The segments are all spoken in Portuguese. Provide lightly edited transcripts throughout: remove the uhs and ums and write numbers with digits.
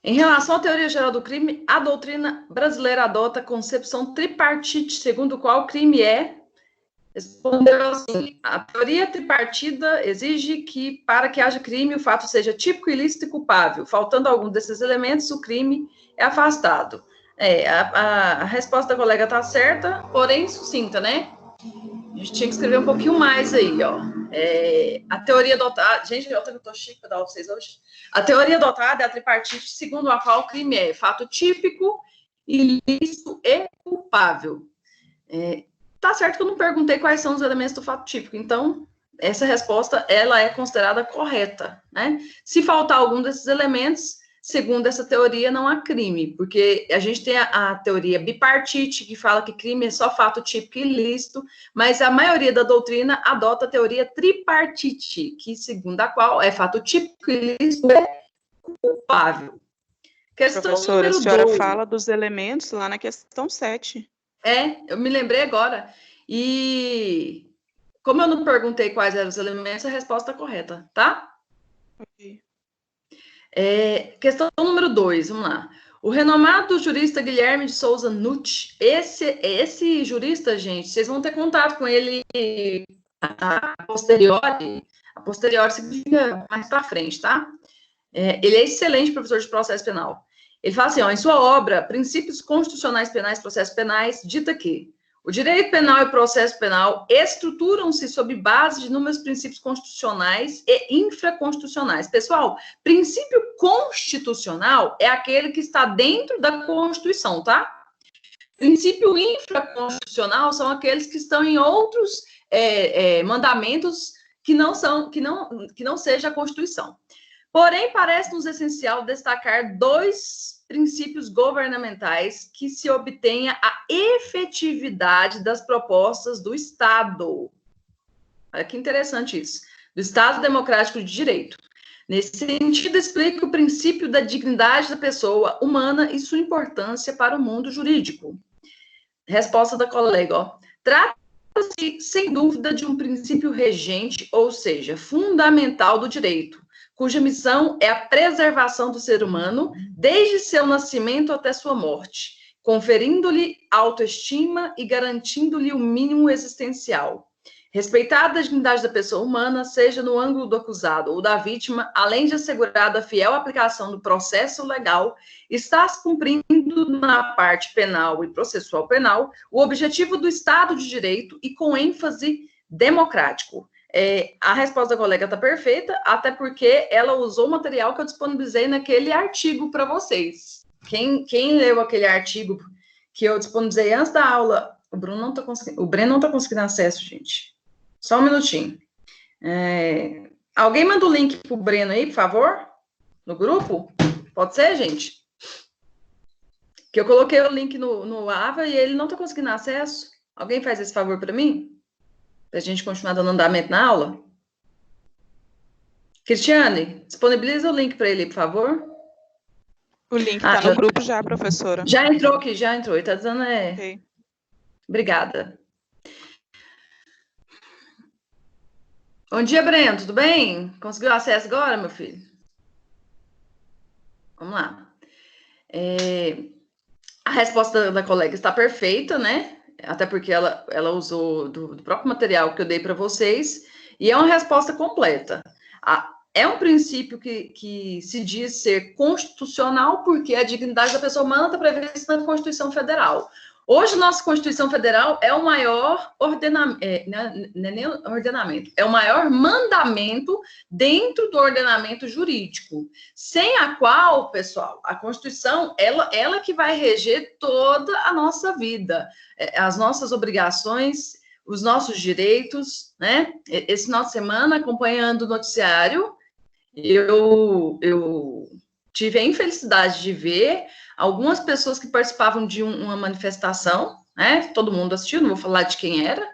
Em relação à teoria geral do crime, a doutrina brasileira adota a concepção tripartite, segundo o qual o crime é... Respondeu assim: a teoria tripartida exige que, para que haja crime, o fato seja típico, ilícito e culpável. Faltando algum desses elementos, o crime é afastado. A resposta da colega está certa, porém sucinta, né? A gente tinha que escrever um pouquinho mais aí, ó. A teoria adotada... Gente, eu tô chique para dar para vocês hoje. A teoria adotada é a tripartite, segundo a qual o crime é fato típico, ilícito e culpável. Tá certo que eu não perguntei quais são os elementos do fato típico, então essa resposta ela é considerada correta, né? Se faltar algum desses elementos, segundo essa teoria, não há crime, porque a gente tem a teoria bipartite, que fala que crime é só fato típico e ilícito, mas a maioria da doutrina adota a teoria tripartite, que segundo a qual é fato típico e ilícito é culpável. Questão professora, a senhora fala dos elementos lá na questão 7. Eu me lembrei agora. E como eu não perguntei quais eram os elementos, a resposta é correta, tá? Ok. Questão número 2, vamos lá. O renomado jurista Guilherme de Souza Nutt, esse jurista, gente, vocês vão ter contato com ele a posteriori. A posteriori significa mais para frente, tá? Ele é excelente professor de processo penal. Ele fala assim, ó, em sua obra, Princípios Constitucionais Penais e Processos Penais, dita que o direito penal e o processo penal estruturam-se sob base de inúmeros princípios constitucionais e infraconstitucionais. Pessoal, princípio constitucional é aquele que está dentro da Constituição, tá? Princípio infraconstitucional são aqueles que estão em outros mandamentos que não seja a Constituição. Porém, parece-nos essencial destacar dois princípios governamentais que se obtenha a efetividade das propostas do Estado. Olha que interessante isso. Do Estado Democrático de Direito. Nesse sentido, explica o princípio da dignidade da pessoa humana e sua importância para o mundo jurídico. Resposta da colega, ó. Trata-se, sem dúvida, de um princípio regente, ou seja, fundamental do direito, cuja missão é a preservação do ser humano desde seu nascimento até sua morte, conferindo-lhe autoestima e garantindo-lhe o mínimo existencial. Respeitada a dignidade da pessoa humana, seja no ângulo do acusado ou da vítima, além de assegurada a fiel aplicação do processo legal, está se cumprindo na parte penal e processual penal o objetivo do Estado de Direito e com ênfase democrático. A resposta da colega está perfeita, até porque ela usou o material que eu disponibilizei naquele artigo para vocês. Quem leu aquele artigo que eu disponibilizei antes da aula, o Breno não está conseguindo acesso, gente. Só um minutinho. Alguém manda o link para o Breno aí, por favor? No grupo? Pode ser, gente? Que eu coloquei o link no AVA e ele não está conseguindo acesso. Alguém faz esse favor para mim? Para a gente continuar dando andamento na aula? Cristiane, disponibiliza o link para ele, por favor. O link está no grupo já, professora. Já entrou aqui, já entrou. Ele está dizendo Ok. Obrigada. Bom dia, Breno, tudo bem? Conseguiu acesso agora, meu filho? Vamos lá. A resposta da colega está perfeita, né? Até porque ela usou do próprio material que eu dei para vocês, e é uma resposta completa. É um princípio que se diz ser constitucional, porque a dignidade da pessoa humana está prevista na Constituição Federal. Hoje, nossa Constituição Federal é o maior ordenamento, é o maior mandamento dentro do ordenamento jurídico, sem a qual, pessoal, a Constituição, ela que vai reger toda a nossa vida, as nossas obrigações, os nossos direitos, né? Esse final de semana, acompanhando o noticiário, eu tive a infelicidade de ver algumas pessoas que participavam de uma manifestação, né? Todo mundo assistiu, não vou falar de quem era,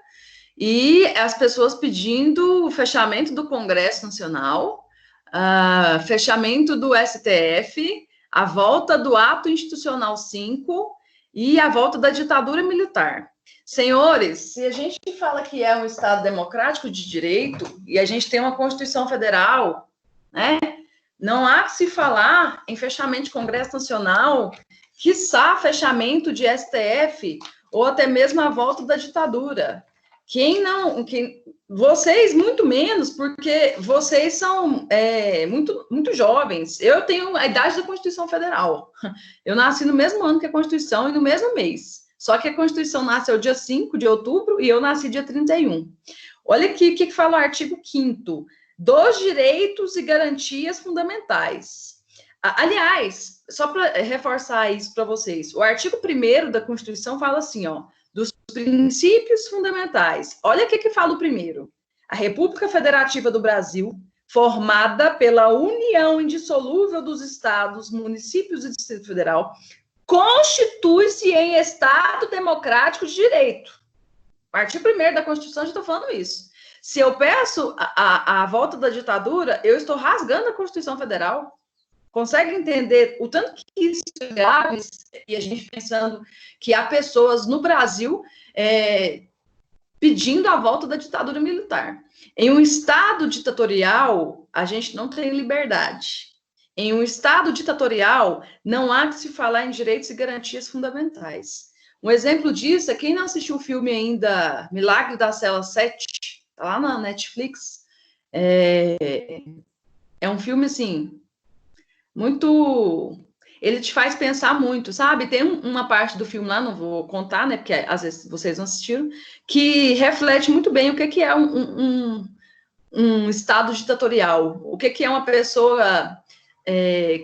e as pessoas pedindo o fechamento do Congresso Nacional, fechamento do STF, a volta do Ato Institucional 5 e a volta da ditadura militar. Senhores, se a gente fala que é um Estado democrático de direito e a gente tem uma Constituição Federal, né? Não há que se falar em fechamento de Congresso Nacional, quiçá fechamento de STF, ou até mesmo a volta da ditadura. Vocês, muito menos, porque vocês são muito jovens. Eu tenho a idade da Constituição Federal. Eu nasci no mesmo ano que a Constituição e no mesmo mês. Só que a Constituição nasceu dia 5 de outubro e eu nasci dia 31. Olha aqui o que fala o artigo 5º, dos direitos e garantias fundamentais. Aliás, só para reforçar isso para vocês, o artigo 1º da Constituição fala assim, ó, dos princípios fundamentais. Olha o que fala o primeiro. A República Federativa do Brasil, formada pela união indissolúvel dos estados, municípios e Distrito Federal, constitui-se em Estado democrático de direito. O artigo 1º da Constituição já está falando isso. Se eu peço a volta da ditadura, eu estou rasgando a Constituição Federal. Consegue entender o tanto que isso é grave? E a gente pensando que há pessoas no Brasil pedindo a volta da ditadura militar. Em um Estado ditatorial, a gente não tem liberdade. Em um Estado ditatorial, não há que se falar em direitos e garantias fundamentais. Um exemplo disso é quem não assistiu o filme ainda, Milagre da Cela 7, tá lá na Netflix. É um filme, assim, muito... Ele te faz pensar muito, sabe? Tem uma parte do filme lá, não vou contar, né? Porque às vezes vocês não assistiram, que reflete muito bem o que é um Estado ditatorial. O que é uma pessoa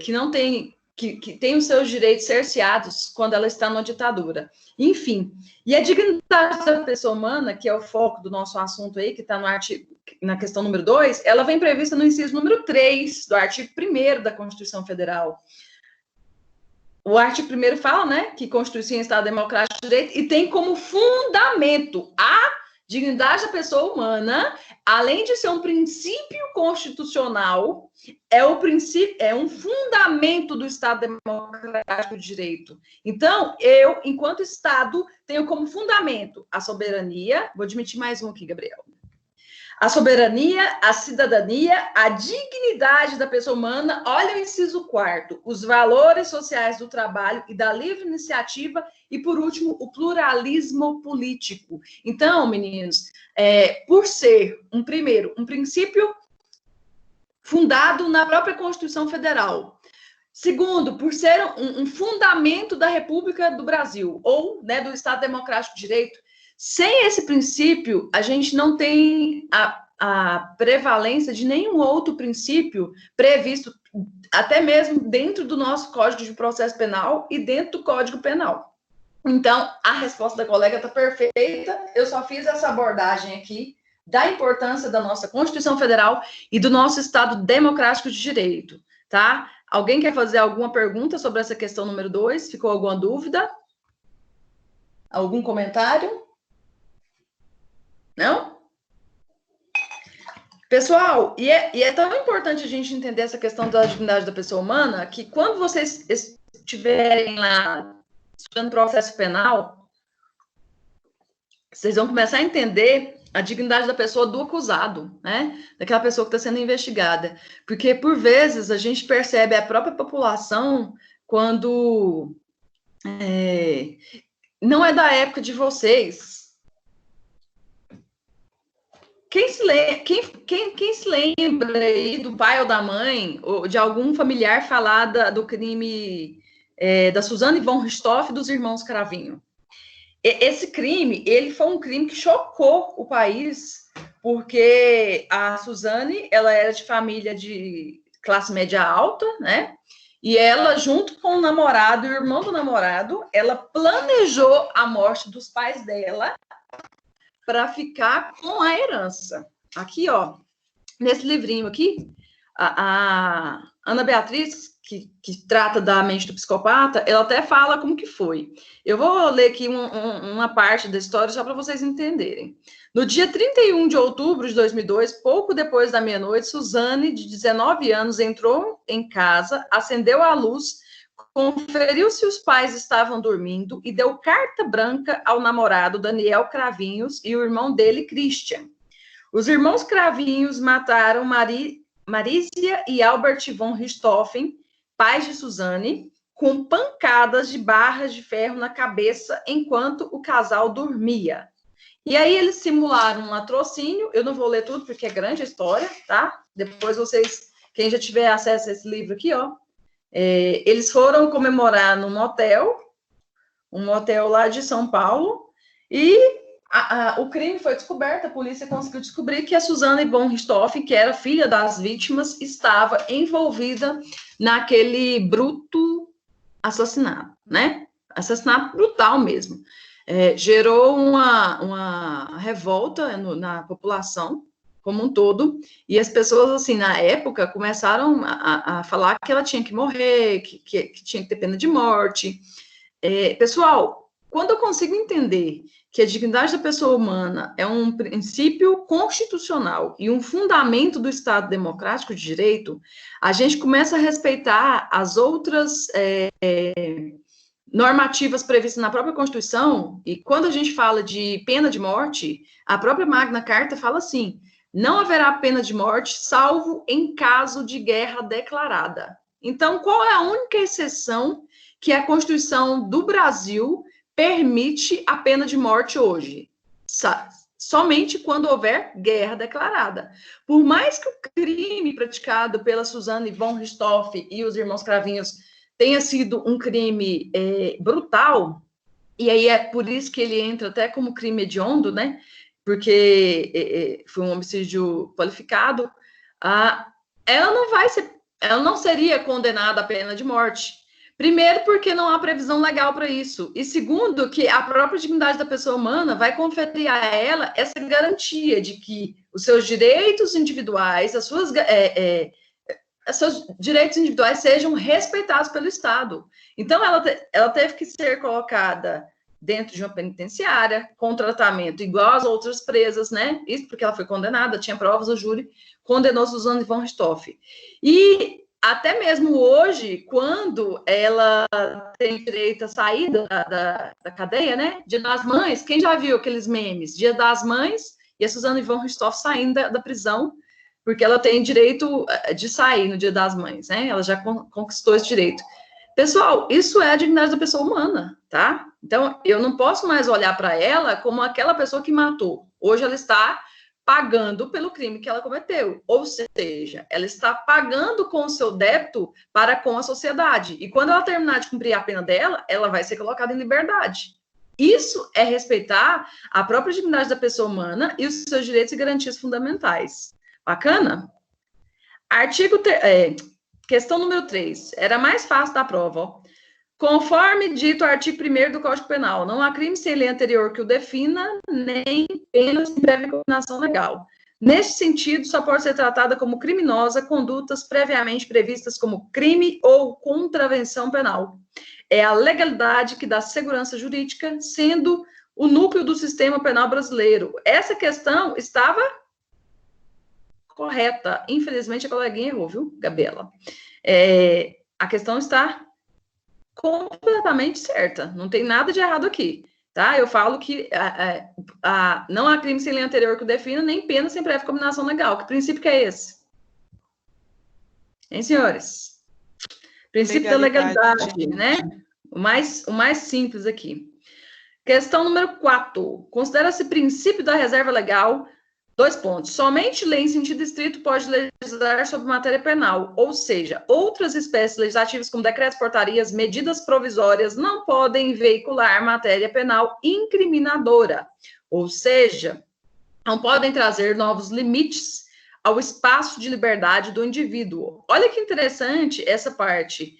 que não tem... Que tem os seus direitos cerceados quando ela está numa ditadura. Enfim, e a dignidade da pessoa humana, que é o foco do nosso assunto aí, que está no artigo, na questão número 2, ela vem prevista no inciso número 3 do artigo 1º da Constituição Federal. O artigo 1º fala, né, que Constituição é Estado Democrático de Direito e tem como fundamento a dignidade da pessoa humana, além de ser um princípio constitucional, é um fundamento do Estado Democrático de Direito. Então, eu, enquanto Estado, tenho como fundamento a soberania, vou admitir mais um aqui, Gabriel. A soberania, a cidadania, a dignidade da pessoa humana, olha o inciso 4º, os valores sociais do trabalho e da livre iniciativa e, por último, o pluralismo político. Então, meninos, por ser, um princípio fundado na própria Constituição Federal. Segundo, por ser um fundamento da República do Brasil, ou, né, do Estado Democrático de Direito. Sem esse princípio, a gente não tem a prevalência de nenhum outro princípio previsto, até mesmo dentro do nosso Código de Processo Penal e dentro do Código Penal. Então, a resposta da colega está perfeita, eu só fiz essa abordagem aqui da importância da nossa Constituição Federal e do nosso Estado Democrático de Direito, tá? Alguém quer fazer alguma pergunta sobre essa questão número 2? Ficou alguma dúvida? Algum comentário? Não? Pessoal, e é tão importante a gente entender essa questão da dignidade da pessoa humana, que quando vocês estiverem lá estudando processo penal, vocês vão começar a entender a dignidade da pessoa do acusado, né? Daquela pessoa que está sendo investigada. Porque, por vezes, a gente percebe a própria população quando não é da época de vocês. Quem se lembra aí do pai ou da mãe, ou de algum familiar falar do crime da Suzane von Richthofen e dos irmãos Cravinho? Esse crime, ele foi um crime que chocou o país, porque a Suzane, ela era de família de classe média alta, né? E ela, junto com o namorado e o irmão do namorado, ela planejou a morte dos pais dela para ficar com a herança. Aqui, ó, nesse livrinho aqui, a Ana Beatriz, que trata da mente do psicopata, ela até fala como que foi. Eu vou ler aqui uma parte da história só para vocês entenderem. No dia 31 de outubro de 2002, pouco depois da meia-noite, Suzane, de 19 anos, entrou em casa, acendeu a luz, conferiu se os pais estavam dormindo e deu carta branca ao namorado Daniel Cravinhos e o irmão dele, Christian. Os irmãos Cravinhos mataram Marisia e Albert von Richthofen, pais de Suzane, com pancadas de barras de ferro na cabeça enquanto o casal dormia. E aí eles simularam um latrocínio. Eu não vou ler tudo porque é grande a história, tá? Depois vocês, quem já tiver acesso a esse livro aqui, ó, eles foram comemorar num motel, um motel lá de São Paulo, e o crime foi descoberto. A polícia conseguiu descobrir que a Suzane von Richthofen, que era filha das vítimas, estava envolvida naquele bruto assassinato, né? Assassinato brutal mesmo. Gerou uma revolta na população como um todo, e as pessoas, assim, na época, começaram a falar que ela tinha que morrer, que tinha que ter pena de morte. Pessoal, quando eu consigo entender que a dignidade da pessoa humana é um princípio constitucional e um fundamento do Estado democrático de direito, a gente começa a respeitar as outras normativas previstas na própria Constituição. E quando a gente fala de pena de morte, a própria Magna Carta fala assim: não haverá pena de morte, salvo em caso de guerra declarada. Então, qual é a única exceção que a Constituição do Brasil permite a pena de morte hoje? Somente quando houver guerra declarada. Por mais que o crime praticado pela Suzane von Richthofen e os irmãos Cravinhos tenha sido um crime brutal, e aí é por isso que ele entra até como crime hediondo, né? Porque foi um homicídio qualificado, ela não seria condenada à pena de morte. Primeiro, porque não há previsão legal para isso. E segundo, que a própria dignidade da pessoa humana vai conferir a ela essa garantia de que os seus direitos individuais, os seus direitos individuais sejam respeitados pelo Estado. Então, ela teve que ser colocada dentro de uma penitenciária, com tratamento igual às outras presas, né? Isso porque ela foi condenada, tinha provas, o júri condenou Suzane von Richthofen. E até mesmo hoje, quando ela tem direito a sair da cadeia, né? Dia das Mães, quem já viu aqueles memes? Dia das Mães e a Suzane von Richthofen saindo da prisão, porque ela tem direito de sair no Dia das Mães, né? Ela já conquistou esse direito. Pessoal, isso é a dignidade da pessoa humana, tá? Então, eu não posso mais olhar para ela como aquela pessoa que matou. Hoje ela está pagando pelo crime que ela cometeu. Ou seja, ela está pagando com o seu débito para com a sociedade. E quando ela terminar de cumprir a pena dela, ela vai ser colocada em liberdade. Isso é respeitar a própria dignidade da pessoa humana e os seus direitos e garantias fundamentais. Bacana? Questão número 3. Era mais fácil da prova, ó. Conforme dito o artigo 1º do Código Penal, não há crime sem lei anterior que o defina, nem pena sem prévia combinação legal. Neste sentido, só pode ser tratada como criminosa condutas previamente previstas como crime ou contravenção penal. É a legalidade que dá segurança jurídica, sendo o núcleo do sistema penal brasileiro. Essa questão estava correta. Infelizmente, a coleguinha errou, viu, Gabriela? A questão está completamente certa. Não tem nada de errado aqui, tá? Eu falo que não há crime sem lei anterior que o defina, nem pena sem prévia combinação legal. Que princípio que é esse? Hein, senhores? Princípio da legalidade, né? O mais simples aqui. Questão número 4. Considera-se princípio da reserva legal. 2 pontos. Somente lei em sentido estrito pode legislar sobre matéria penal, ou seja, outras espécies legislativas como decretos, portarias, medidas provisórias não podem veicular matéria penal incriminadora, ou seja, não podem trazer novos limites ao espaço de liberdade do indivíduo. Olha que interessante essa parte.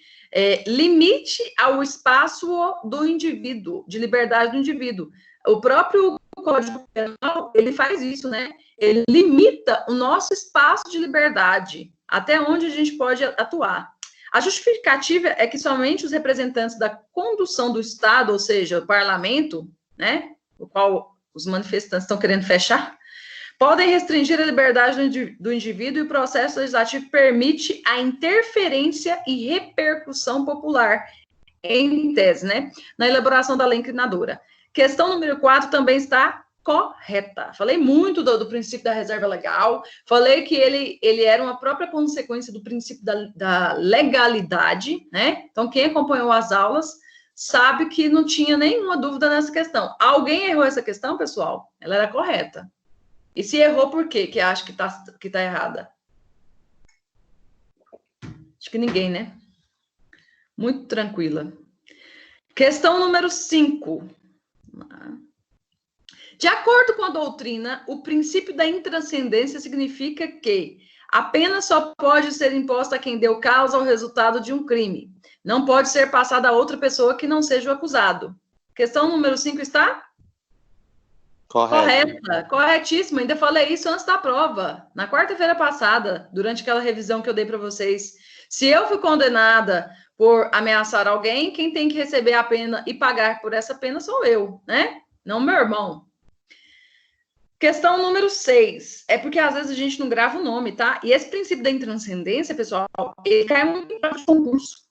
Limite ao espaço do indivíduo, de liberdade do indivíduo. O próprio Código Penal, ele faz isso, né? Ele limita o nosso espaço de liberdade, até onde a gente pode atuar. A justificativa é que somente os representantes da condução do Estado, ou seja, o parlamento, né, o qual os manifestantes estão querendo fechar, podem restringir a liberdade do indivíduo, e o processo legislativo permite a interferência e repercussão popular, em tese, né, na elaboração da lei incriminadora. Questão número 4 também está correta. Falei muito do princípio da reserva legal, falei que ele era uma própria consequência do princípio da legalidade, né? Então, quem acompanhou as aulas sabe que não tinha nenhuma dúvida nessa questão. Alguém errou essa questão, pessoal? Ela era correta. E se errou, por quê? Que acha que tá errada? Acho que ninguém, né? Muito tranquila. Questão número 5. De acordo com a doutrina, o princípio da intranscendência significa que a pena só pode ser imposta a quem deu causa ao resultado de um crime. Não pode ser passada a outra pessoa que não seja o acusado. Questão número 5 está? Correta, corretíssima. Ainda falei isso antes da prova, na quarta-feira passada, durante aquela revisão que eu dei para vocês. Se eu fui condenada por ameaçar alguém, quem tem que receber a pena e pagar por essa pena sou eu, né? Não meu irmão. Questão número 6. É porque às vezes a gente não grava o nome, tá? E esse princípio da intranscendência, pessoal, ele cai muito em prova de concurso.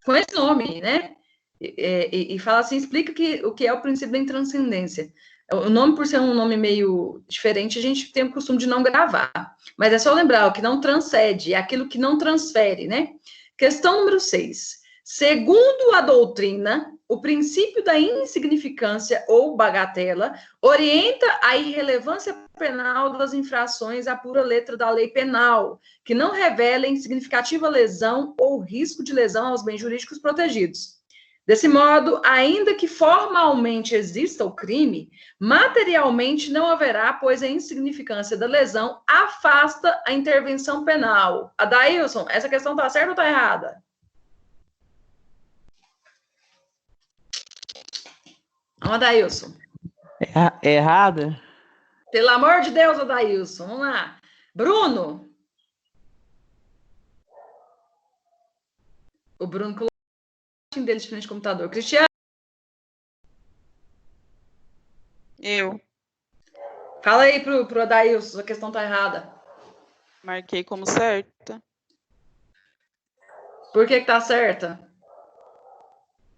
Com esse nome, né? E fala assim, explica o que é o princípio da intranscendência. O nome, por ser um nome meio diferente, a gente tem o costume de não gravar. Mas é só lembrar, o que não transcende, é aquilo que não transfere, né? Questão número 6. Segundo a doutrina, o princípio da insignificância ou bagatela orienta a irrelevância penal das infrações à pura letra da lei penal, que não revelem significativa lesão ou risco de lesão aos bens jurídicos protegidos. Desse modo, ainda que formalmente exista o crime, materialmente não haverá, pois a insignificância da lesão afasta a intervenção penal. Adailson, essa questão está certa ou está errada? Adailson. Errada? Pelo amor de Deus, Adailson. Vamos lá. Bruno. O Bruno colocou o dele de frente ao computador. Cristiano. Eu. Fala aí pro Adailson, a questão tá errada. Marquei como certa. Por que tá certa?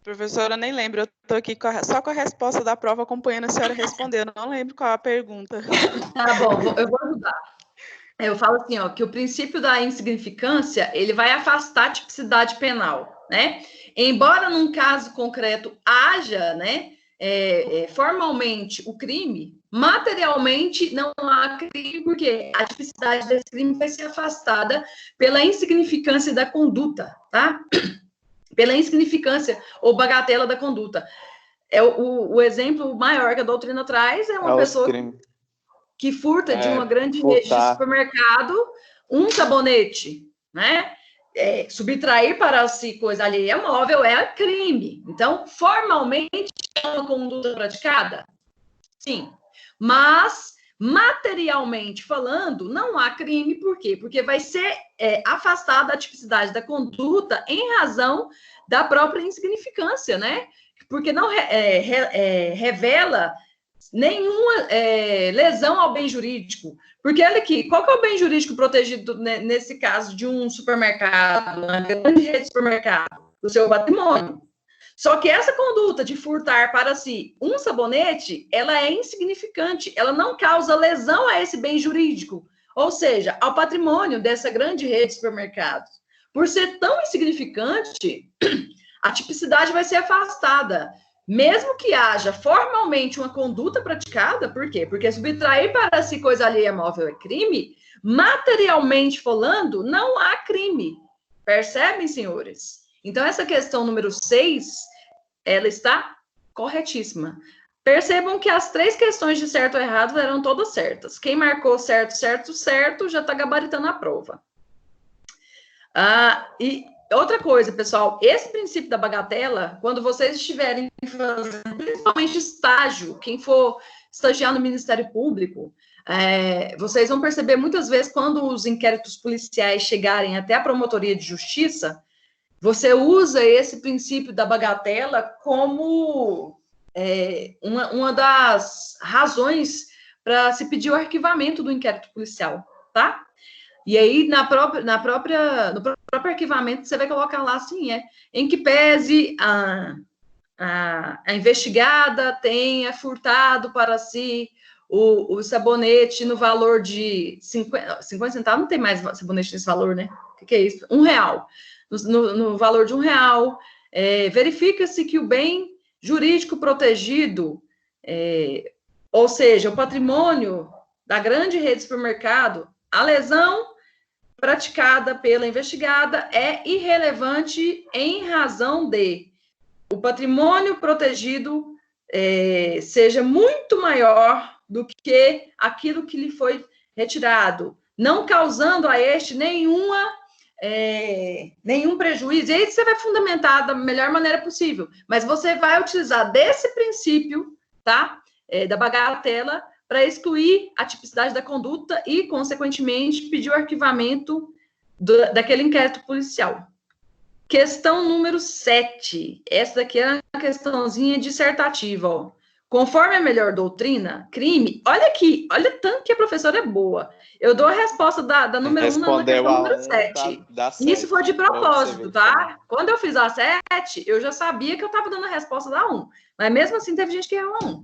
Professora, nem lembro. Eu tô aqui só com a resposta da prova acompanhando a senhora respondendo. Não lembro qual a pergunta. Tá bom, eu vou ajudar. Eu falo assim, ó, que o princípio da insignificância, ele vai afastar a tipicidade penal, né? Embora num caso concreto haja, né, formalmente o crime, materialmente não há crime, porque a tipicidade desse crime vai ser afastada pela insignificância da conduta, tá? Pela insignificância ou bagatela da conduta. O exemplo maior que a doutrina traz é uma pessoa que furta de uma grande rede de supermercado um sabonete, né? Subtrair para si coisa alheia móvel é crime. Então, formalmente, é uma conduta praticada? Sim. Mas, materialmente falando, não há crime. Por quê? Porque vai ser afastada a tipicidade da conduta em razão da própria insignificância, né? Porque não revela nenhuma lesão ao bem jurídico. Porque, olha aqui, qual que é o bem jurídico protegido nesse caso de um supermercado, uma grande rede de supermercado? O seu patrimônio. Só que essa conduta de furtar para si um sabonete, ela é insignificante, ela não causa lesão a esse bem jurídico, ou seja, ao patrimônio dessa grande rede de supermercados. Por ser tão insignificante, a tipicidade vai ser afastada. Mesmo que haja formalmente uma conduta praticada, por quê? Porque subtrair para si coisa alheia móvel é crime, materialmente falando, não há crime. Percebem, senhores? Então, essa questão número 6, ela está corretíssima. Percebam que as 3 questões de certo ou errado eram todas certas. Quem marcou certo, certo, certo, já está gabaritando a prova. E outra coisa, pessoal, esse princípio da bagatela, quando vocês estiverem fazendo, principalmente estágio, quem for estagiar no Ministério Público, vocês vão perceber muitas vezes quando os inquéritos policiais chegarem até a promotoria de justiça, você usa esse princípio da bagatela como uma das razões para se pedir o arquivamento do inquérito policial, tá? E aí, no próprio arquivamento, você vai colocar lá assim, em que pese a investigada tenha furtado para si o sabonete no valor de 50 centavos, não tem mais sabonete nesse valor, né? O que é isso? R$1. No valor de R$1, verifica-se que o bem jurídico protegido, ou seja, o patrimônio da grande rede de supermercado, a lesão praticada pela investigada é irrelevante em razão de o patrimônio protegido seja muito maior do que aquilo que lhe foi retirado, não causando a este nenhum prejuízo. E aí você vai fundamentar da melhor maneira possível, mas você vai utilizar desse princípio, tá? Da bagatela, para excluir a tipicidade da conduta e, consequentemente, pedir o arquivamento daquele inquérito policial. Questão número 7. Essa daqui é uma questãozinha dissertativa, ó. Conforme a melhor doutrina, crime... Olha aqui, olha tanto que a professora é boa. Eu dou a resposta da número 1 na questão número 7. Isso foi de propósito, tá? Quando eu fiz a 7, eu já sabia que eu estava dando a resposta da 1. Mas mesmo assim, teve gente que errou a 1.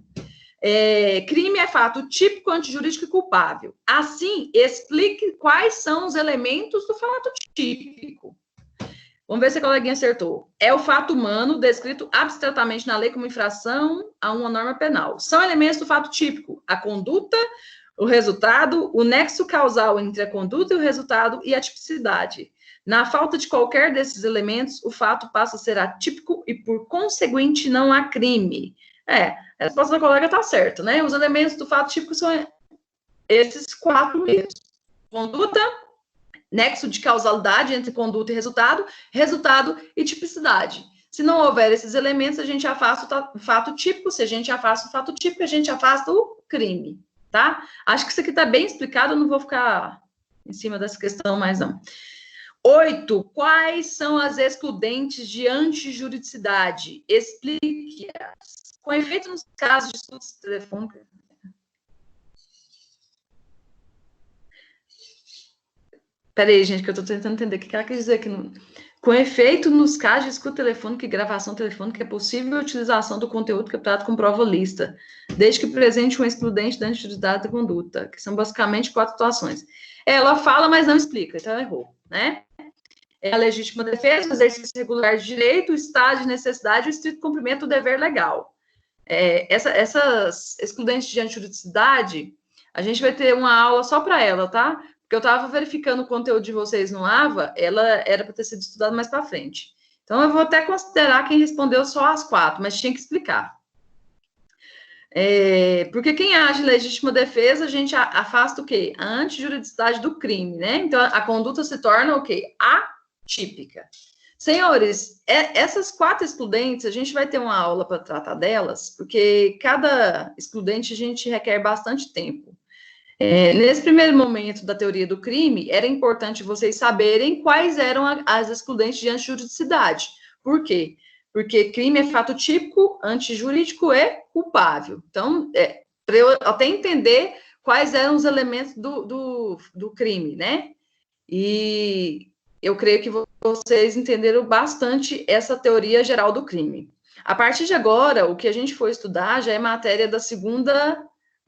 Crime é fato típico, antijurídico e culpável. Assim, explique quais são os elementos do fato típico. Vamos ver se a coleguinha acertou. É o fato humano descrito abstratamente na lei como infração a uma norma penal. São elementos do fato típico: a conduta, o resultado, o nexo causal entre a conduta e o resultado e a tipicidade. Na falta de qualquer desses elementos, o fato passa a ser atípico e, por conseguinte, não há crime. A resposta da colega está certa, né? Os elementos do fato típico são esses 4 mesmos: conduta, nexo de causalidade entre conduta e resultado, resultado e tipicidade. Se não houver esses elementos, a gente afasta o fato típico. Se a gente afasta o fato típico, a gente afasta o crime, tá? Acho que isso aqui está bem explicado, eu não vou ficar em cima dessa questão mais, não. 8. Quais são as excludentes de antijuridicidade? Explique-as. Com efeito nos casos de escuta telefônica. Peraí, gente, que eu estou tentando entender o que ela quer dizer aqui. Com efeito nos casos de escuta telefônica e gravação telefônica, é possível a utilização do conteúdo captado com prova lista, desde que presente um excludente da antijuridicidade da conduta, que são basicamente 4 situações. Ela fala, mas não explica, então ela errou, né? É a legítima defesa, o exercício regular de direito, o estado de necessidade e o estrito cumprimento do dever legal. Essas excludentes de antijuridicidade, a gente vai ter uma aula só para ela, tá? Porque eu estava verificando o conteúdo de vocês no AVA, ela era para ter sido estudada mais para frente. Então, eu vou até considerar quem respondeu só as 4, mas tinha que explicar. Porque quem age em legítima defesa, a gente afasta o quê? A antijuridicidade do crime, né? Então, a conduta se torna o quê? Atípica. Senhores, essas 4 excludentes, a gente vai ter uma aula para tratar delas, porque cada excludente a gente requer bastante tempo. Nesse primeiro momento da teoria do crime, era importante vocês saberem quais eram as excludentes de antijuridicidade. Por quê? Porque crime é fato típico, antijurídico e culpável. Então, para eu até entender quais eram os elementos do crime, né? E eu creio que vocês entenderam bastante essa teoria geral do crime. A partir de agora, o que a gente for estudar já é matéria da segunda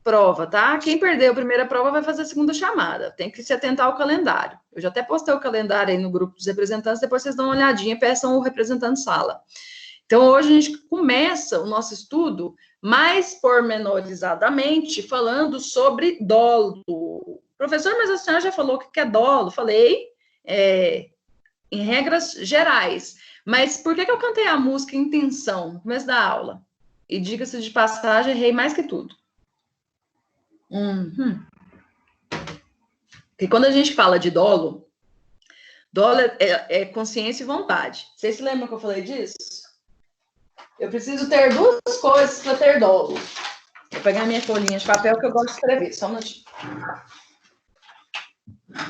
prova, tá? Quem perdeu a primeira prova vai fazer a segunda chamada. Tem que se atentar ao calendário. Eu já até postei o calendário aí no grupo dos representantes, depois vocês dão uma olhadinha e peçam o representante sala. Então, hoje a gente começa o nosso estudo mais pormenorizadamente falando sobre dolo. Professor, mas a senhora já falou o que é dolo? Falei, em regras gerais. Mas por que eu cantei a música Intenção no começo da aula? E diga-se de passagem, errei mais que tudo. Porque quando a gente fala de dolo é consciência e vontade. Vocês se lembram que eu falei disso? Eu preciso ter 2 coisas para ter dolo. Vou pegar minha folhinha de papel que eu gosto de escrever. Só um minutinho.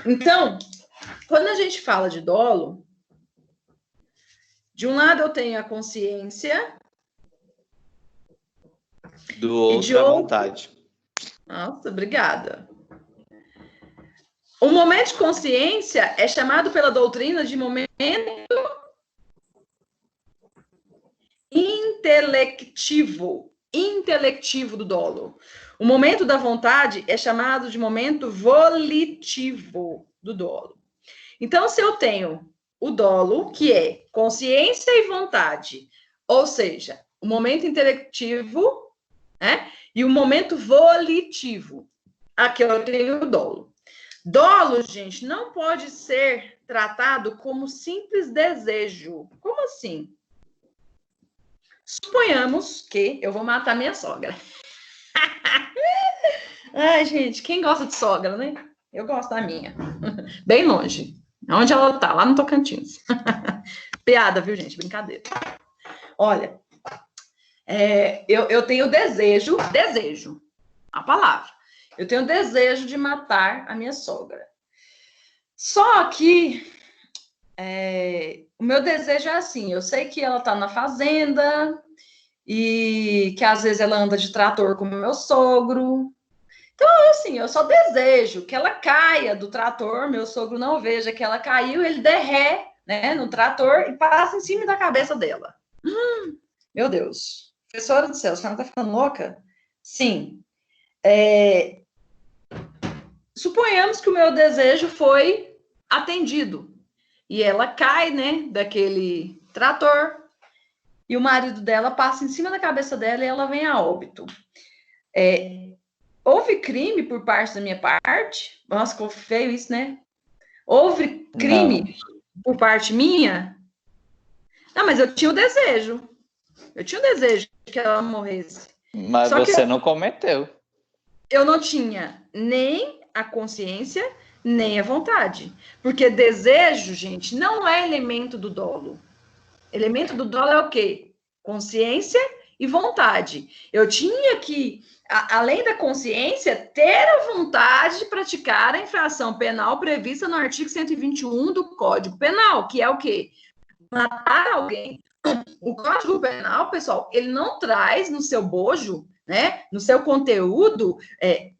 Então, quando a gente fala de dolo, de um lado eu tenho a consciência. Do outro, a vontade. Nossa, obrigada. O momento de consciência é chamado pela doutrina de momento intelectivo do dolo. O momento da vontade é chamado de momento volitivo do dolo. Então, se eu tenho o dolo, que é consciência e vontade, ou seja, o momento intelectivo, né? E o momento volitivo. Aqui eu tenho o dolo. Dolo, gente, não pode ser tratado como simples desejo. Como assim? Suponhamos que eu vou matar minha sogra. Ai, gente, quem gosta de sogra, né? Eu gosto da minha. Bem longe. Onde ela tá? Lá no Tocantins. Piada, viu, gente? Brincadeira. Olha, eu tenho desejo, a palavra. Eu tenho desejo de matar a minha sogra. Só que o meu desejo é assim, eu sei que ela tá na fazenda e que às vezes ela anda de trator como meu sogro. Então, assim, eu só desejo que ela caia do trator, meu sogro não veja que ela caiu, ele derré, né, no trator e passa em cima da cabeça dela. Meu Deus. Professora do céu, a senhora tá ficando louca? Sim. Suponhamos que o meu desejo foi atendido. E ela cai, né, daquele trator. E o marido dela passa em cima da cabeça dela e ela vem a óbito. Houve crime por parte da minha parte? Nossa, ficou feio isso, né? Houve crime por parte minha? Não, mas eu tinha o desejo. Eu tinha o desejo que ela morresse. Mas Só você não cometeu. Eu não tinha nem a consciência, nem a vontade. Porque desejo, gente, não é elemento do dolo. Elemento do dolo é o quê? Consciência e vontade. Eu tinha que, além da consciência, ter a vontade de praticar a infração penal prevista no artigo 121 do Código Penal, que é o quê? Matar alguém. O Código Penal, pessoal, ele não traz no seu bojo, né, no seu conteúdo,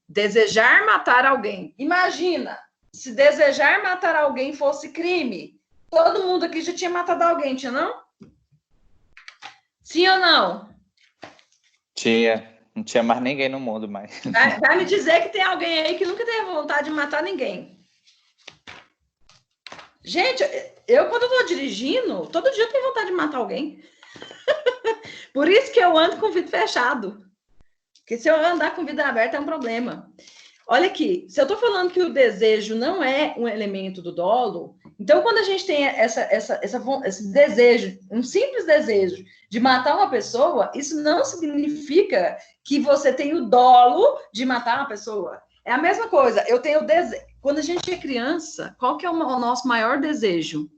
desejar matar alguém. Imagina, se desejar matar alguém fosse crime, todo mundo aqui já tinha matado alguém, tinha não? Sim ou não? Tinha. Não tinha mais ninguém no mundo mais. Vai me dizer que tem alguém aí que nunca teve vontade de matar ninguém. Gente, eu quando eu tô dirigindo, todo dia eu tenho vontade de matar alguém. Por isso que eu ando com o vidro fechado. Porque se eu andar com o vidro aberto é um problema. Olha aqui, se eu estou falando que o desejo não é um elemento do dolo, então quando a gente tem esse desejo, um simples desejo de matar uma pessoa, isso não significa que você tem o dolo de matar uma pessoa. É a mesma coisa, eu tenho desejo. Quando a gente é criança, qual que é o nosso maior desejo?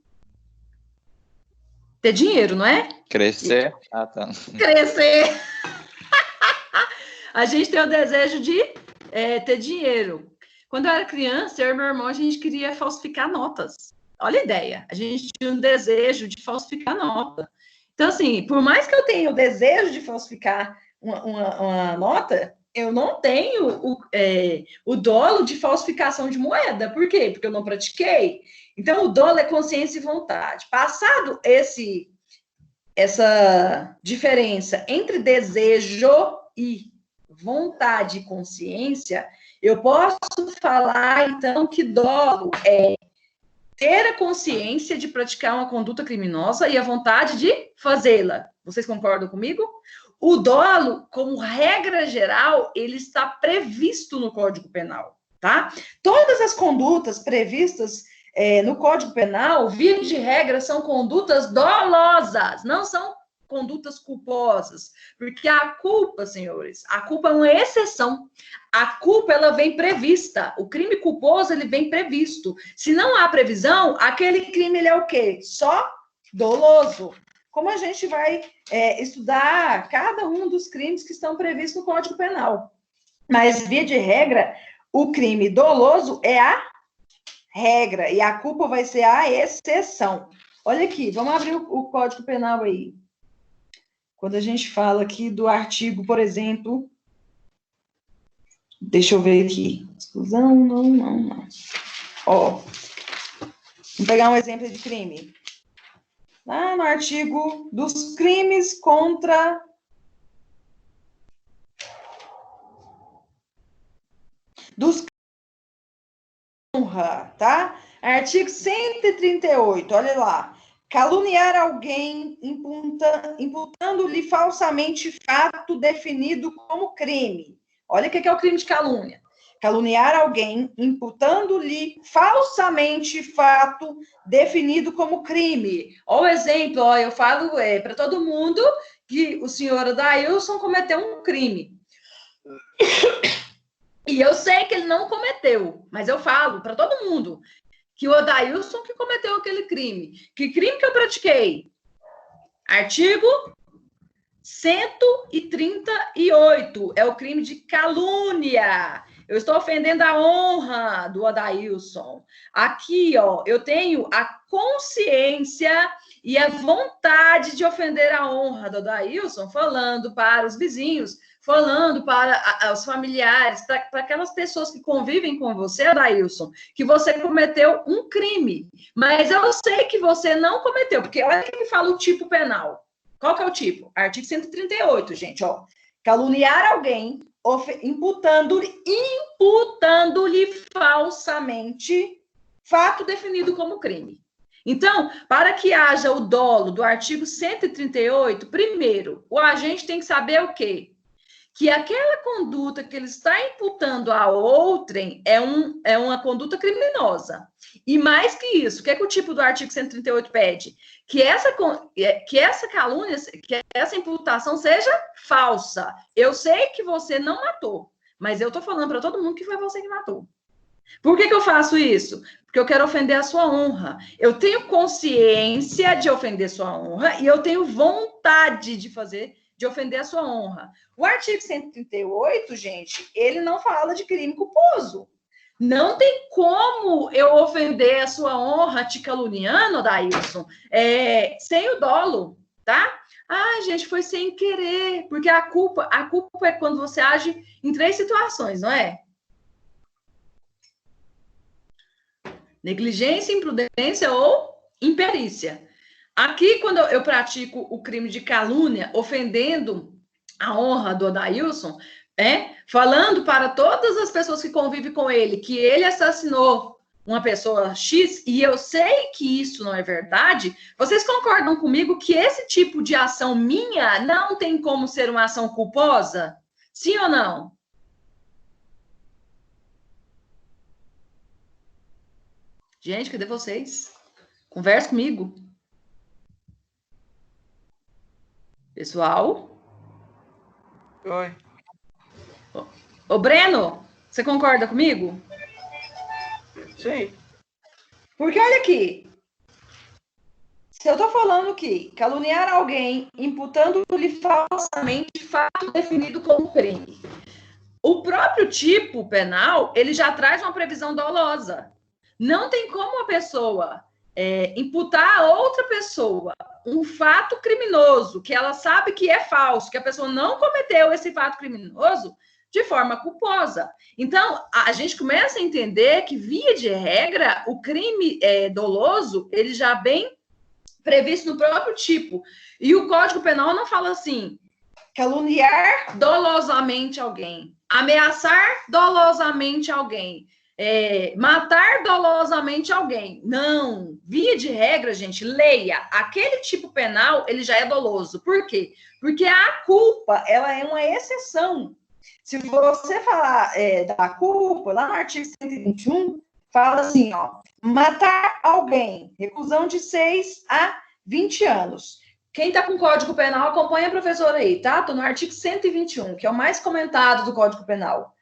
Ter dinheiro, não é? Crescer? Ah, tá. Crescer! A gente tem o desejo de ter dinheiro. Quando eu era criança, eu e meu irmão, a gente queria falsificar notas. Olha a ideia. A gente tinha um desejo de falsificar nota. Então, assim, por mais que eu tenha o desejo de falsificar uma nota, eu não tenho o dolo de falsificação de moeda. Por quê? Porque eu não pratiquei. Então, o dolo é consciência e vontade. Passado essa diferença entre desejo e vontade e consciência, eu posso falar, então, que dolo é ter a consciência de praticar uma conduta criminosa e a vontade de fazê-la. Vocês concordam comigo? O dolo, como regra geral, ele está previsto no Código Penal, tá? Todas as condutas previstas no Código Penal, via de regra, são condutas dolosas, não são condutas culposas, porque a culpa, senhores, a culpa é uma exceção. A culpa, ela vem prevista. O crime culposo, ele vem previsto. Se não há previsão, aquele crime, ele é o quê? Só doloso. Como a gente vai estudar cada um dos crimes que estão previstos no Código Penal. Mas, via de regra, o crime doloso é a regra, e a culpa vai ser a exceção. Olha aqui, vamos abrir o Código Penal aí. Quando a gente fala aqui do artigo, por exemplo, deixa eu ver aqui. Exclusão, não. Ó, vamos pegar um exemplo de crime. Lá no artigo dos crimes contra dos honra, tá? Artigo 138, olha lá. Caluniar alguém imputando-lhe falsamente fato definido como crime. Olha o que é o crime de calúnia. Caluniar alguém imputando-lhe falsamente fato definido como crime. Ó, o exemplo, ó, eu falo para todo mundo que o senhor Adailson cometeu um crime. E eu sei que ele não cometeu, mas eu falo para todo mundo que o Adailson que cometeu aquele crime. Que crime que eu pratiquei? Artigo 138, é o crime de calúnia. Eu estou ofendendo a honra do Adailson. Aqui, ó, eu tenho a consciência e a vontade de ofender a honra do Adailson, falando para os vizinhos, falando para os familiares, para aquelas pessoas que convivem com você, Adailson, que você cometeu um crime. Mas eu sei que você não cometeu, porque olha que fala o tipo penal. Qual que é o tipo? Artigo 138, gente, ó. Caluniar alguém, imputando-lhe falsamente fato definido como crime. Então, para que haja o dolo do artigo 138, primeiro, o agente tem que saber o quê? Que aquela conduta que ele está imputando a outrem é uma conduta criminosa. E mais que isso, o que é que o tipo do artigo 138 pede? Que essa calúnia, que essa imputação seja falsa. Eu sei que você não matou, mas eu estou falando para todo mundo que foi você que matou. Por que eu faço isso? Porque eu quero ofender a sua honra. Eu tenho consciência de ofender sua honra e eu tenho vontade de ofender a sua honra. O artigo 138, gente, ele não fala de crime culposo. Não tem como eu ofender a sua honra te caluniando, Adailson, sem o dolo, tá? Ah, gente, foi sem querer, porque a culpa é quando você age em 3 situações, não é? Negligência, imprudência ou imperícia. Aqui, quando eu pratico o crime de calúnia, ofendendo a honra do Adailson, falando para todas as pessoas que convivem com ele que ele assassinou uma pessoa X, e eu sei que isso não é verdade, vocês concordam comigo que esse tipo de ação minha não tem como ser uma ação culposa? Sim ou não? Gente, cadê vocês? Conversa comigo. Pessoal? Oi. Ô, Breno, você concorda comigo? Sim. Porque olha aqui. Se eu estou falando que caluniar alguém imputando-lhe falsamente fato definido como crime, o próprio tipo penal, ele já traz uma previsão dolosa. Não tem como a pessoa imputar a outra pessoa um fato criminoso, que ela sabe que é falso, que a pessoa não cometeu esse fato criminoso, de forma culposa. Então, a gente começa a entender que, via de regra, o crime doloso, ele já vem previsto no próprio tipo. E o Código Penal não fala assim, caluniar dolosamente alguém, ameaçar dolosamente alguém, matar dolosamente alguém. Não, via de regra, gente, leia. Aquele tipo penal, ele já é doloso. Por quê? Porque a culpa, ela é uma exceção. Se você falar da culpa, lá no artigo 121, fala assim, ó, matar alguém, reclusão de 6 a 20 anos. Quem está com o Código Penal, acompanha a professora aí, tá? Estou no artigo 121, que é o mais comentado do Código Penal.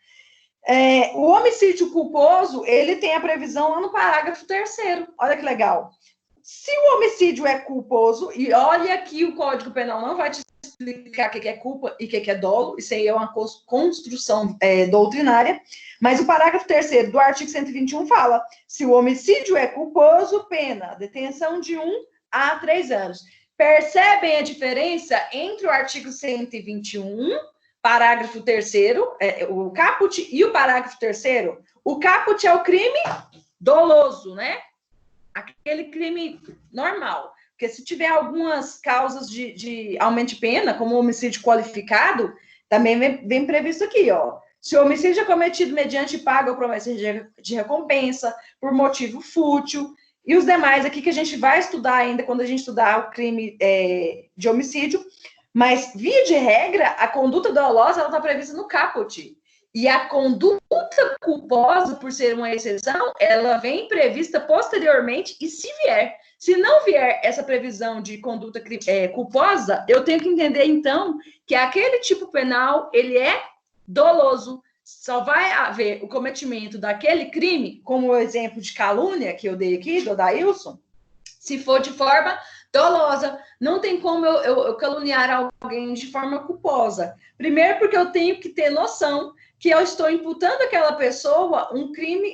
O homicídio culposo, ele tem a previsão lá no parágrafo 3º. Olha que legal. Se o homicídio é culposo, e olha que o Código Penal não vai te explicar o que é culpa e o que é dolo, isso aí é uma construção doutrinária, mas o parágrafo 3º do artigo 121 fala, se o homicídio é culposo, pena, detenção de 1 a 3 anos. Percebem a diferença entre o artigo 121, parágrafo 3º, o caput e o parágrafo 3º? O caput é o crime doloso, né? Aquele crime normal. Porque se tiver algumas causas de aumento de pena, como homicídio qualificado, também vem previsto aqui, ó. se o homicídio é cometido mediante paga ou promessa de recompensa, por motivo fútil, e os demais aqui que a gente vai estudar ainda quando a gente estudar o crime de homicídio, mas, via de regra, a conduta dolosa está prevista no caput. E a conduta culposa, por ser uma exceção, ela vem prevista posteriormente, e se não vier essa previsão de conduta culposa, eu tenho que entender, então, que aquele tipo penal, ele é doloso. Só vai haver o cometimento daquele crime, como o exemplo de calúnia que eu dei aqui, do Daílson, se for de forma dolosa. Não tem como eu caluniar alguém de forma culposa. Primeiro, porque eu tenho que ter noção que eu estou imputando àquela pessoa um crime,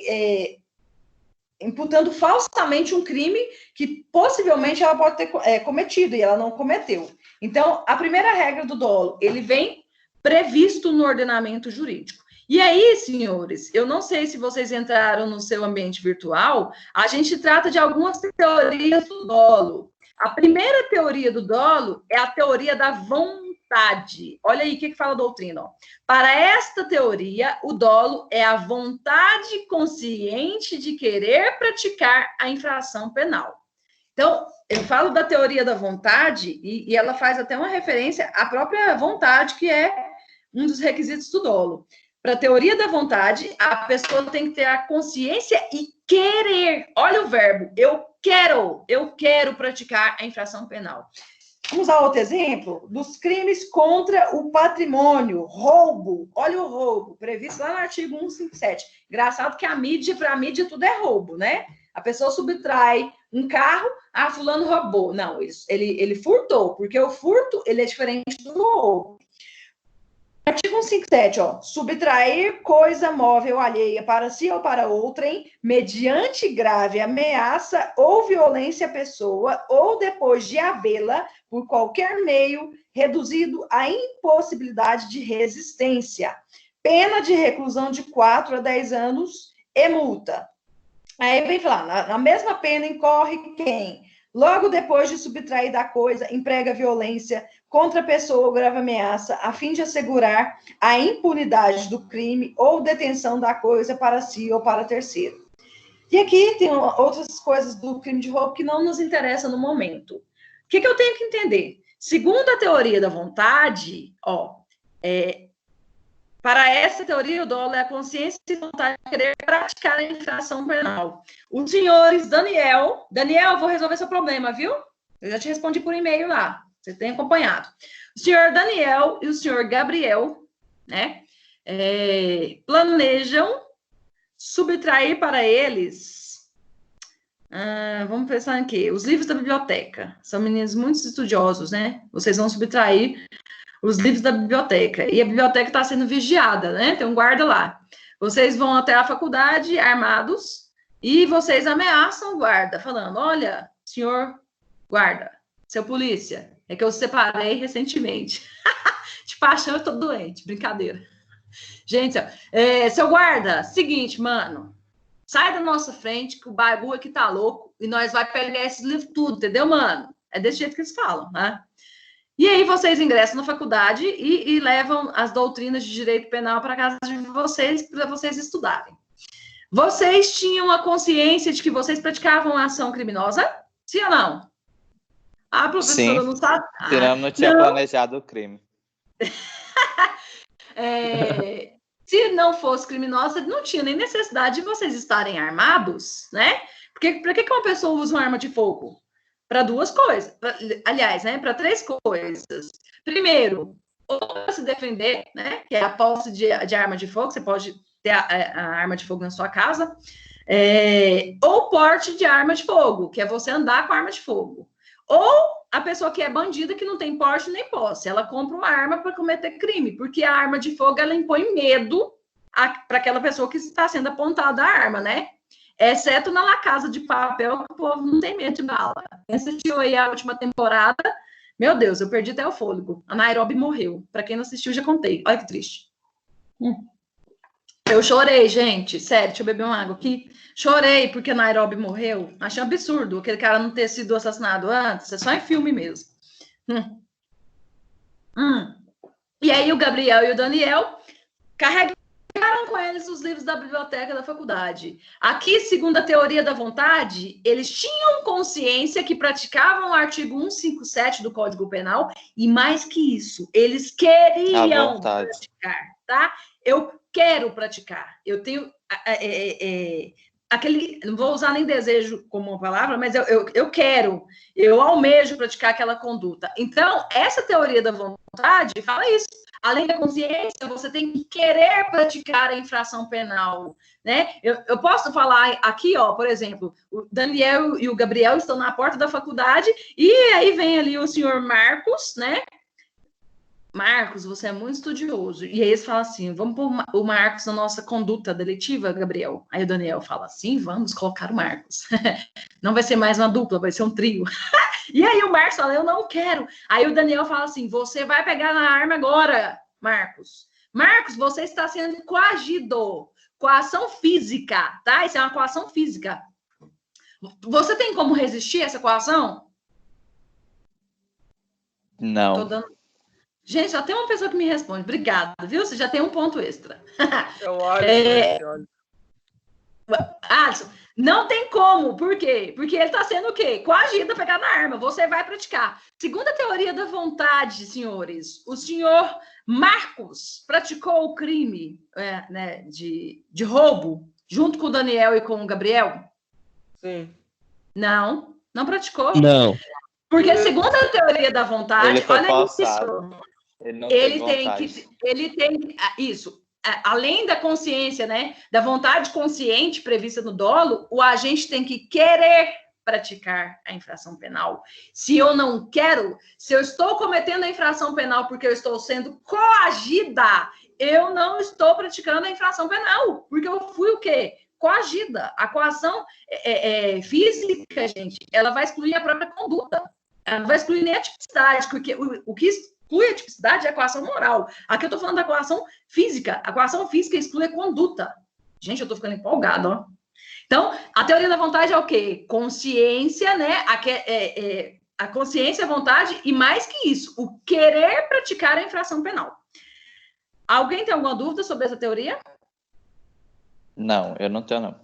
imputando falsamente um crime que possivelmente ela pode ter cometido e ela não cometeu. Então, a primeira regra do dolo, ele vem previsto no ordenamento jurídico. E aí, senhores, eu não sei se vocês entraram no seu ambiente virtual, a gente trata de algumas teorias do dolo. A primeira teoria do dolo é a teoria da vontade. Olha aí o que fala a doutrina. Ó. Para esta teoria, o dolo é a vontade consciente de querer praticar a infração penal. Então, eu falo da teoria da vontade e ela faz até uma referência à própria vontade, que é um dos requisitos do dolo. Para a teoria da vontade, a pessoa tem que ter a consciência e querer. Olha o verbo, eu quero praticar a infração penal. Vamos usar outro exemplo dos crimes contra o patrimônio, roubo. Olha o roubo, previsto lá no artigo 157. Engraçado que para a mídia tudo é roubo, né? A pessoa subtrai um carro, fulano roubou. Não, ele furtou, porque o furto ele é diferente do roubo. Artigo 157, subtrair coisa móvel alheia para si ou para outrem, mediante grave ameaça ou violência à pessoa, ou depois de havê-la, por qualquer meio, reduzido à impossibilidade de resistência. Pena de reclusão de 4 a 10 anos e multa. Aí vem falar, na mesma pena incorre quem? Logo depois de subtrair da coisa, emprega violência contra a pessoa ou grave ameaça, a fim de assegurar a impunidade do crime ou detenção da coisa para si ou para terceiro. E aqui tem outras coisas do crime de roubo que não nos interessam no momento. O que eu tenho que entender? Segundo a teoria da vontade, para essa teoria, o dolo é a consciência e vontade de querer praticar a infração penal. Os senhores Daniel, eu vou resolver seu problema, viu? Eu já te respondi por e-mail lá, você tem acompanhado. O senhor Daniel e o senhor Gabriel, né, planejam subtrair para eles, vamos pensar aqui, os livros da biblioteca. São meninos muito estudiosos, né? Vocês vão subtrair os livros da biblioteca. E a biblioteca está sendo vigiada, né? Tem um guarda lá. Vocês vão até a faculdade armados e vocês ameaçam o guarda, falando, olha, senhor guarda, seu polícia, é que eu separei recentemente. De paixão, eu tô doente, brincadeira. Gente, seu guarda, seguinte, mano, sai da nossa frente que o bagulho aqui tá louco e nós vai pegar esses livros tudo, entendeu, mano? É desse jeito que eles falam, né? E aí vocês ingressam na faculdade e levam as doutrinas de direito penal para casa de vocês, para vocês estudarem. Vocês tinham a consciência de que vocês praticavam a ação criminosa? Sim ou não? A professora Sim, não sabe? senão não tinha planejado o crime. Se não fosse criminosa, não tinha nem necessidade de vocês estarem armados, né? Porque para que uma pessoa usa uma arma de fogo? Para duas coisas, aliás, né, para três coisas. Primeiro, ou para se defender, né, que é a posse de arma de fogo, você pode ter a arma de fogo na sua casa, ou porte de arma de fogo, que é você andar com a arma de fogo. Ou a pessoa que é bandida, que não tem porte nem posse, ela compra uma arma para cometer crime, porque a arma de fogo, ela impõe medo para aquela pessoa que está sendo apontada a arma, né? Exceto na La Casa de Papel, que o povo não tem medo de bala. Quem assistiu aí a última temporada, meu Deus, eu perdi até o fôlego. A Nairobi morreu. Para quem não assistiu, já contei. Olha que triste. Eu chorei, gente. Sério, deixa eu beber uma água aqui. Chorei porque a Nairobi morreu. Achei um absurdo aquele cara não ter sido assassinado antes. É só em filme mesmo. E aí o Gabriel e o Daniel carregam pegaram com eles os livros da biblioteca da faculdade. Aqui, segundo a teoria da vontade, eles tinham consciência que praticavam o artigo 157 do Código Penal, e mais que isso, eles queriam praticar, tá? Eu quero praticar. Eu tenho aquele, não vou usar nem desejo como uma palavra, mas eu quero, eu almejo praticar aquela conduta. Então, essa teoria da vontade fala isso. Além da consciência, você tem que querer praticar a infração penal, né? Eu posso falar aqui, ó, por exemplo, o Daniel e o Gabriel estão na porta da faculdade e aí vem ali o senhor Marcos, né? Marcos, você é muito estudioso. E aí eles falam assim, vamos pôr o Marcos na nossa conduta deletiva, Gabriel. Aí o Daniel fala assim, vamos colocar o Marcos. Não vai ser mais uma dupla, vai ser um trio. E aí o Marcos fala, eu não quero. Aí o Daniel fala assim, você vai pegar na arma agora, Marcos. Marcos, você está sendo coagido. Coação física, tá? Isso é uma coação física. Você tem como resistir a essa coação? Não. Tô dando... Gente, já tem uma pessoa que me responde. Obrigada, viu? Você já tem um ponto extra. Eu olho. Alisson, não tem como. Por quê? Porque ele está sendo o quê? Coagido a pegar na arma. Você vai praticar. Segundo a teoria da vontade, senhores, o senhor Marcos praticou o crime né, de roubo junto com o Daniel e com o Gabriel? Sim. Não praticou. Não. Porque segundo a teoria da vontade, Ele foi olha forçado. isso. Ele não Ele tem isso. Além da consciência, né, da vontade consciente prevista no dolo, o agente tem que querer praticar a infração penal. Se eu não quero, se eu estou cometendo a infração penal porque eu estou sendo coagida, eu não estou praticando a infração penal, porque eu fui o quê? Coagida. A coação física, gente, ela vai excluir a própria conduta. Ela não vai excluir nem a tipicidade, porque o que exclui a tipicidade é a coação moral. Aqui eu estou falando da coação física. A coação física exclui a conduta. Gente, eu estou ficando empolgada, ó. Então, a teoria da vontade é o quê? Consciência, né? A consciência, a vontade, e mais que isso, o querer praticar a infração penal. Alguém tem alguma dúvida sobre essa teoria? Não, eu não tenho, não.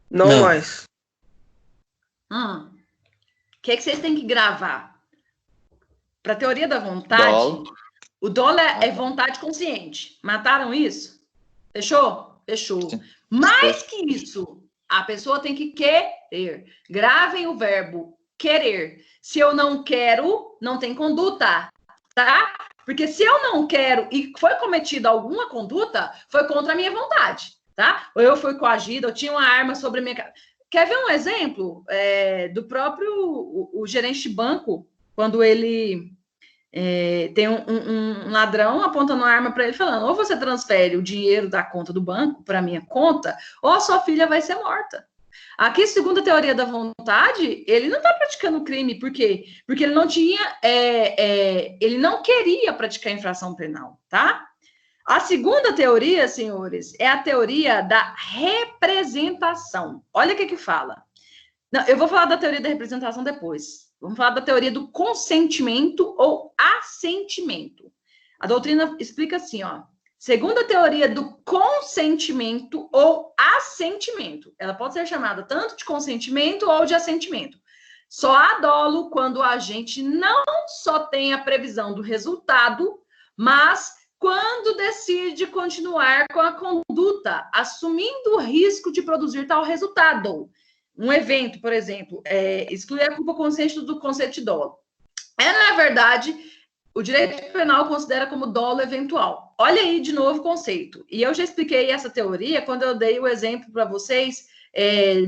Não mais. O que vocês têm que gravar? Para a teoria da vontade, Dolo. o dolo é vontade consciente. Mataram isso? Fechou? Fechou. Sim. Mais que isso, a pessoa tem que querer. Gravem o verbo querer. Se eu não quero, não tem conduta, tá? Porque se eu não quero e foi cometida alguma conduta, foi contra a minha vontade, tá? Ou eu fui coagida, eu tinha uma arma sobre a minha cara. Quer ver um exemplo do próprio o gerente de banco, quando ele tem um ladrão apontando uma arma para ele, falando, ou você transfere o dinheiro da conta do banco para minha conta, ou a sua filha vai ser morta. Aqui, segundo a teoria da vontade, ele não está praticando crime. Por quê? Porque ele não tinha, ele não queria praticar infração penal, tá? A segunda teoria, senhores, é a teoria da representação. Olha o que fala. Não, eu vou falar da teoria da representação depois. Vamos falar da teoria do consentimento ou assentimento. A doutrina explica assim, ó. Segundo a teoria do consentimento ou assentimento, ela pode ser chamada tanto de consentimento ou de assentimento. Só há dolo quando o agente não só tem a previsão do resultado, mas quando decide continuar com a conduta, assumindo o risco de produzir tal resultado. Um evento, por exemplo, excluir a culpa consciente do conceito de dolo. Na verdade, o direito penal considera como dolo eventual. Olha aí de novo o conceito. E eu já expliquei essa teoria quando eu dei o exemplo para vocês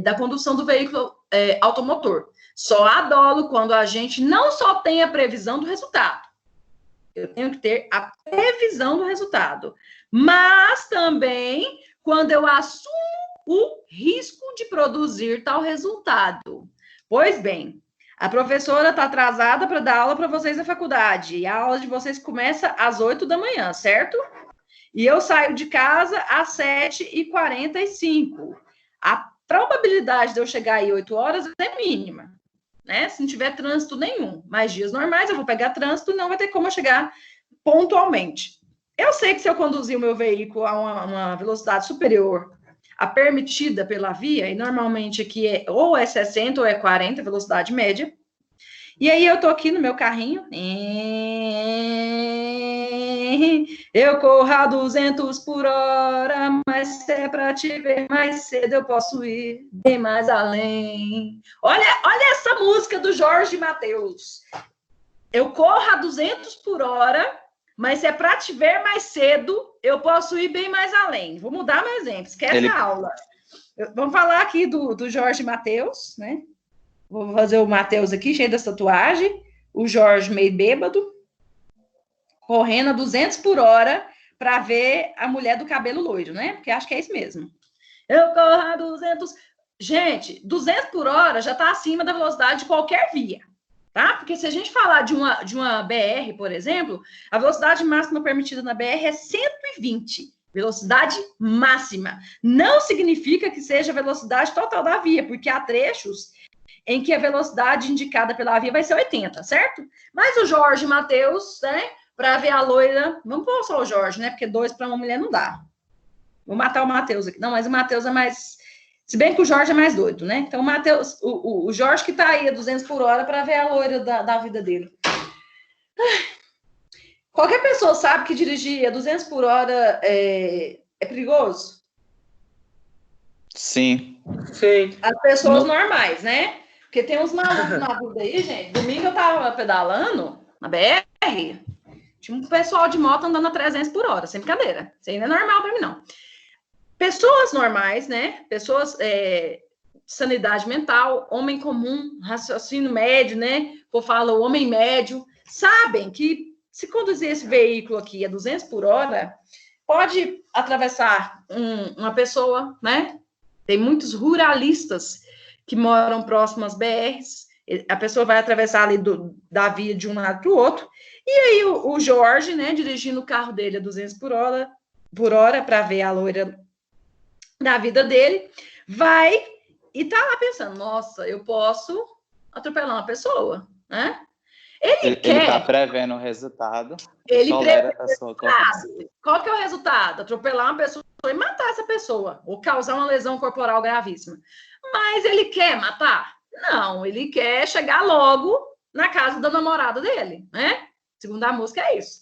da condução do veículo automotor. Só há dolo quando a gente não só tem a previsão do resultado. Eu tenho que ter a previsão do resultado. Mas também quando eu assumo o risco de produzir tal resultado. Pois bem, a professora está atrasada para dar aula para vocês na faculdade. E a aula de vocês começa às 8 da manhã, certo? E eu saio de casa às 7h45. A probabilidade de eu chegar aí 8 horas é mínima, né? Se não tiver trânsito nenhum. Mas dias normais eu vou pegar trânsito e não vai ter como eu chegar pontualmente. Eu sei que se eu conduzir o meu veículo a uma velocidade superior à permitida pela via, e normalmente aqui ou é 60 ou é 40, velocidade média, e aí eu tô aqui no meu carrinho, eu corro a 200 por hora, mas se é para te ver mais cedo, eu posso ir bem mais além. Olha essa música do Jorge Mateus. Eu corro a 200 por hora, mas se é para te ver mais cedo, eu posso ir bem mais além. Vou mudar meu exemplo, esquece a aula. Vamos falar aqui do Jorge Mateus, né? Vou fazer o Mateus aqui, cheio dessa tatuagem. O Jorge meio bêbado, correndo a 200 por hora para ver a mulher do cabelo loiro, né? Porque acho que é isso mesmo. Eu corro a 200... Gente, 200 por hora já está acima da velocidade de qualquer via, tá? Porque se a gente falar de uma BR, por exemplo, a velocidade máxima permitida na BR é 120. Velocidade máxima. Não significa que seja a velocidade total da via, porque há trechos em que a velocidade indicada pela via vai ser 80, certo? Mas o Jorge Mateus, né, para ver a loira, vamos pôr só o Jorge, né, porque 2 para uma mulher não dá. Vou matar o Mateus aqui. Não, mas o Mateus é mais... Se bem que o Jorge é mais doido, né? Então, o Mateus, o Jorge que tá aí a 200 por hora para ver a loira da vida dele. Qualquer pessoa sabe que dirigir a 200 por hora é perigoso? Sim. Sim. As pessoas normais, né? Porque tem uns malucos na vida aí, gente. Domingo eu tava pedalando na BR, tinha um pessoal de moto andando a 300 por hora, sem brincadeira. Isso aí não é normal pra mim, não. Pessoas normais, né? Pessoas sanidade mental, homem comum, raciocínio médio, né? Ou fala o homem médio, sabem que se conduzir esse veículo aqui a 200 por hora, pode atravessar uma pessoa, né? Tem muitos ruralistas que moram próximo às BRs, a pessoa vai atravessar ali da via de um lado para o outro, e aí o Jorge, né, dirigindo o carro dele a 200 por hora para ver a loira da vida dele, vai e tá lá pensando, nossa, eu posso atropelar uma pessoa, né? Ele tá prevendo o resultado. Ele prevê a sua correção. Qual que é o resultado? Atropelar uma pessoa e matar essa pessoa, ou causar uma lesão corporal gravíssima. Mas ele quer matar? Não, ele quer chegar logo na casa da namorada dele, né? Segundo a música, é isso.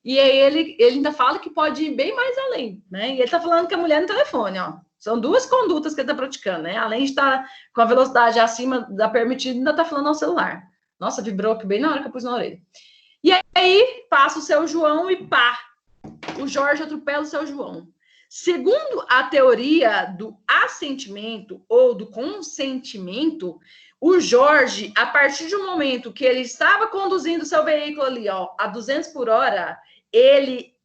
E aí ele ainda fala que pode ir bem mais além, né? E ele tá falando que a mulher no telefone, ó. São duas condutas que ele tá praticando, né? Além de estar com a velocidade acima da permitida, ainda tá falando ao celular. Nossa, vibrou aqui bem na hora que eu pus na orelha. E aí passa o seu João e pá, o Jorge atropela o seu João. Segundo a teoria do assentimento ou do consentimento, o Jorge, a partir de um momento que ele estava conduzindo seu veículo ali, ó, a 200 por hora, ele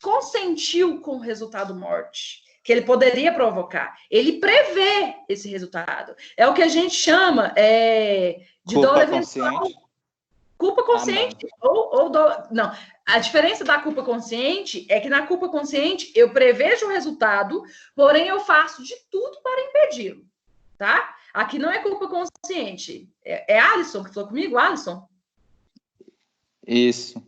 consentiu com o resultado morte que ele poderia provocar. Ele prevê esse resultado. É o que a gente chama de dolo eventual. Culpa consciente. Não. A diferença da culpa consciente é que na culpa consciente eu prevejo o resultado, porém eu faço de tudo para impedi-lo, tá? Aqui não é culpa consciente. É Alisson que falou comigo? Alisson? Isso.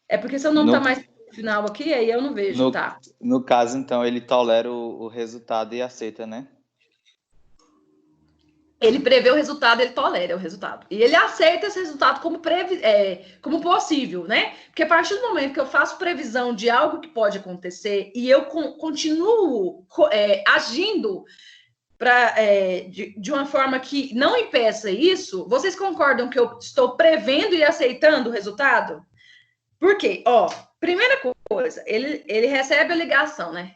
É porque seu nome tá mais no final aqui, aí eu não vejo, tá? No caso, então, ele tolera o resultado e aceita, né? Ele prevê o resultado, ele tolera o resultado. E ele aceita esse resultado como possível, né? Porque a partir do momento que eu faço previsão de algo que pode acontecer e eu continuo agindo de uma forma que não impeça isso, vocês concordam que eu estou prevendo e aceitando o resultado? Por quê? Ó, primeira coisa, ele recebe a ligação, né?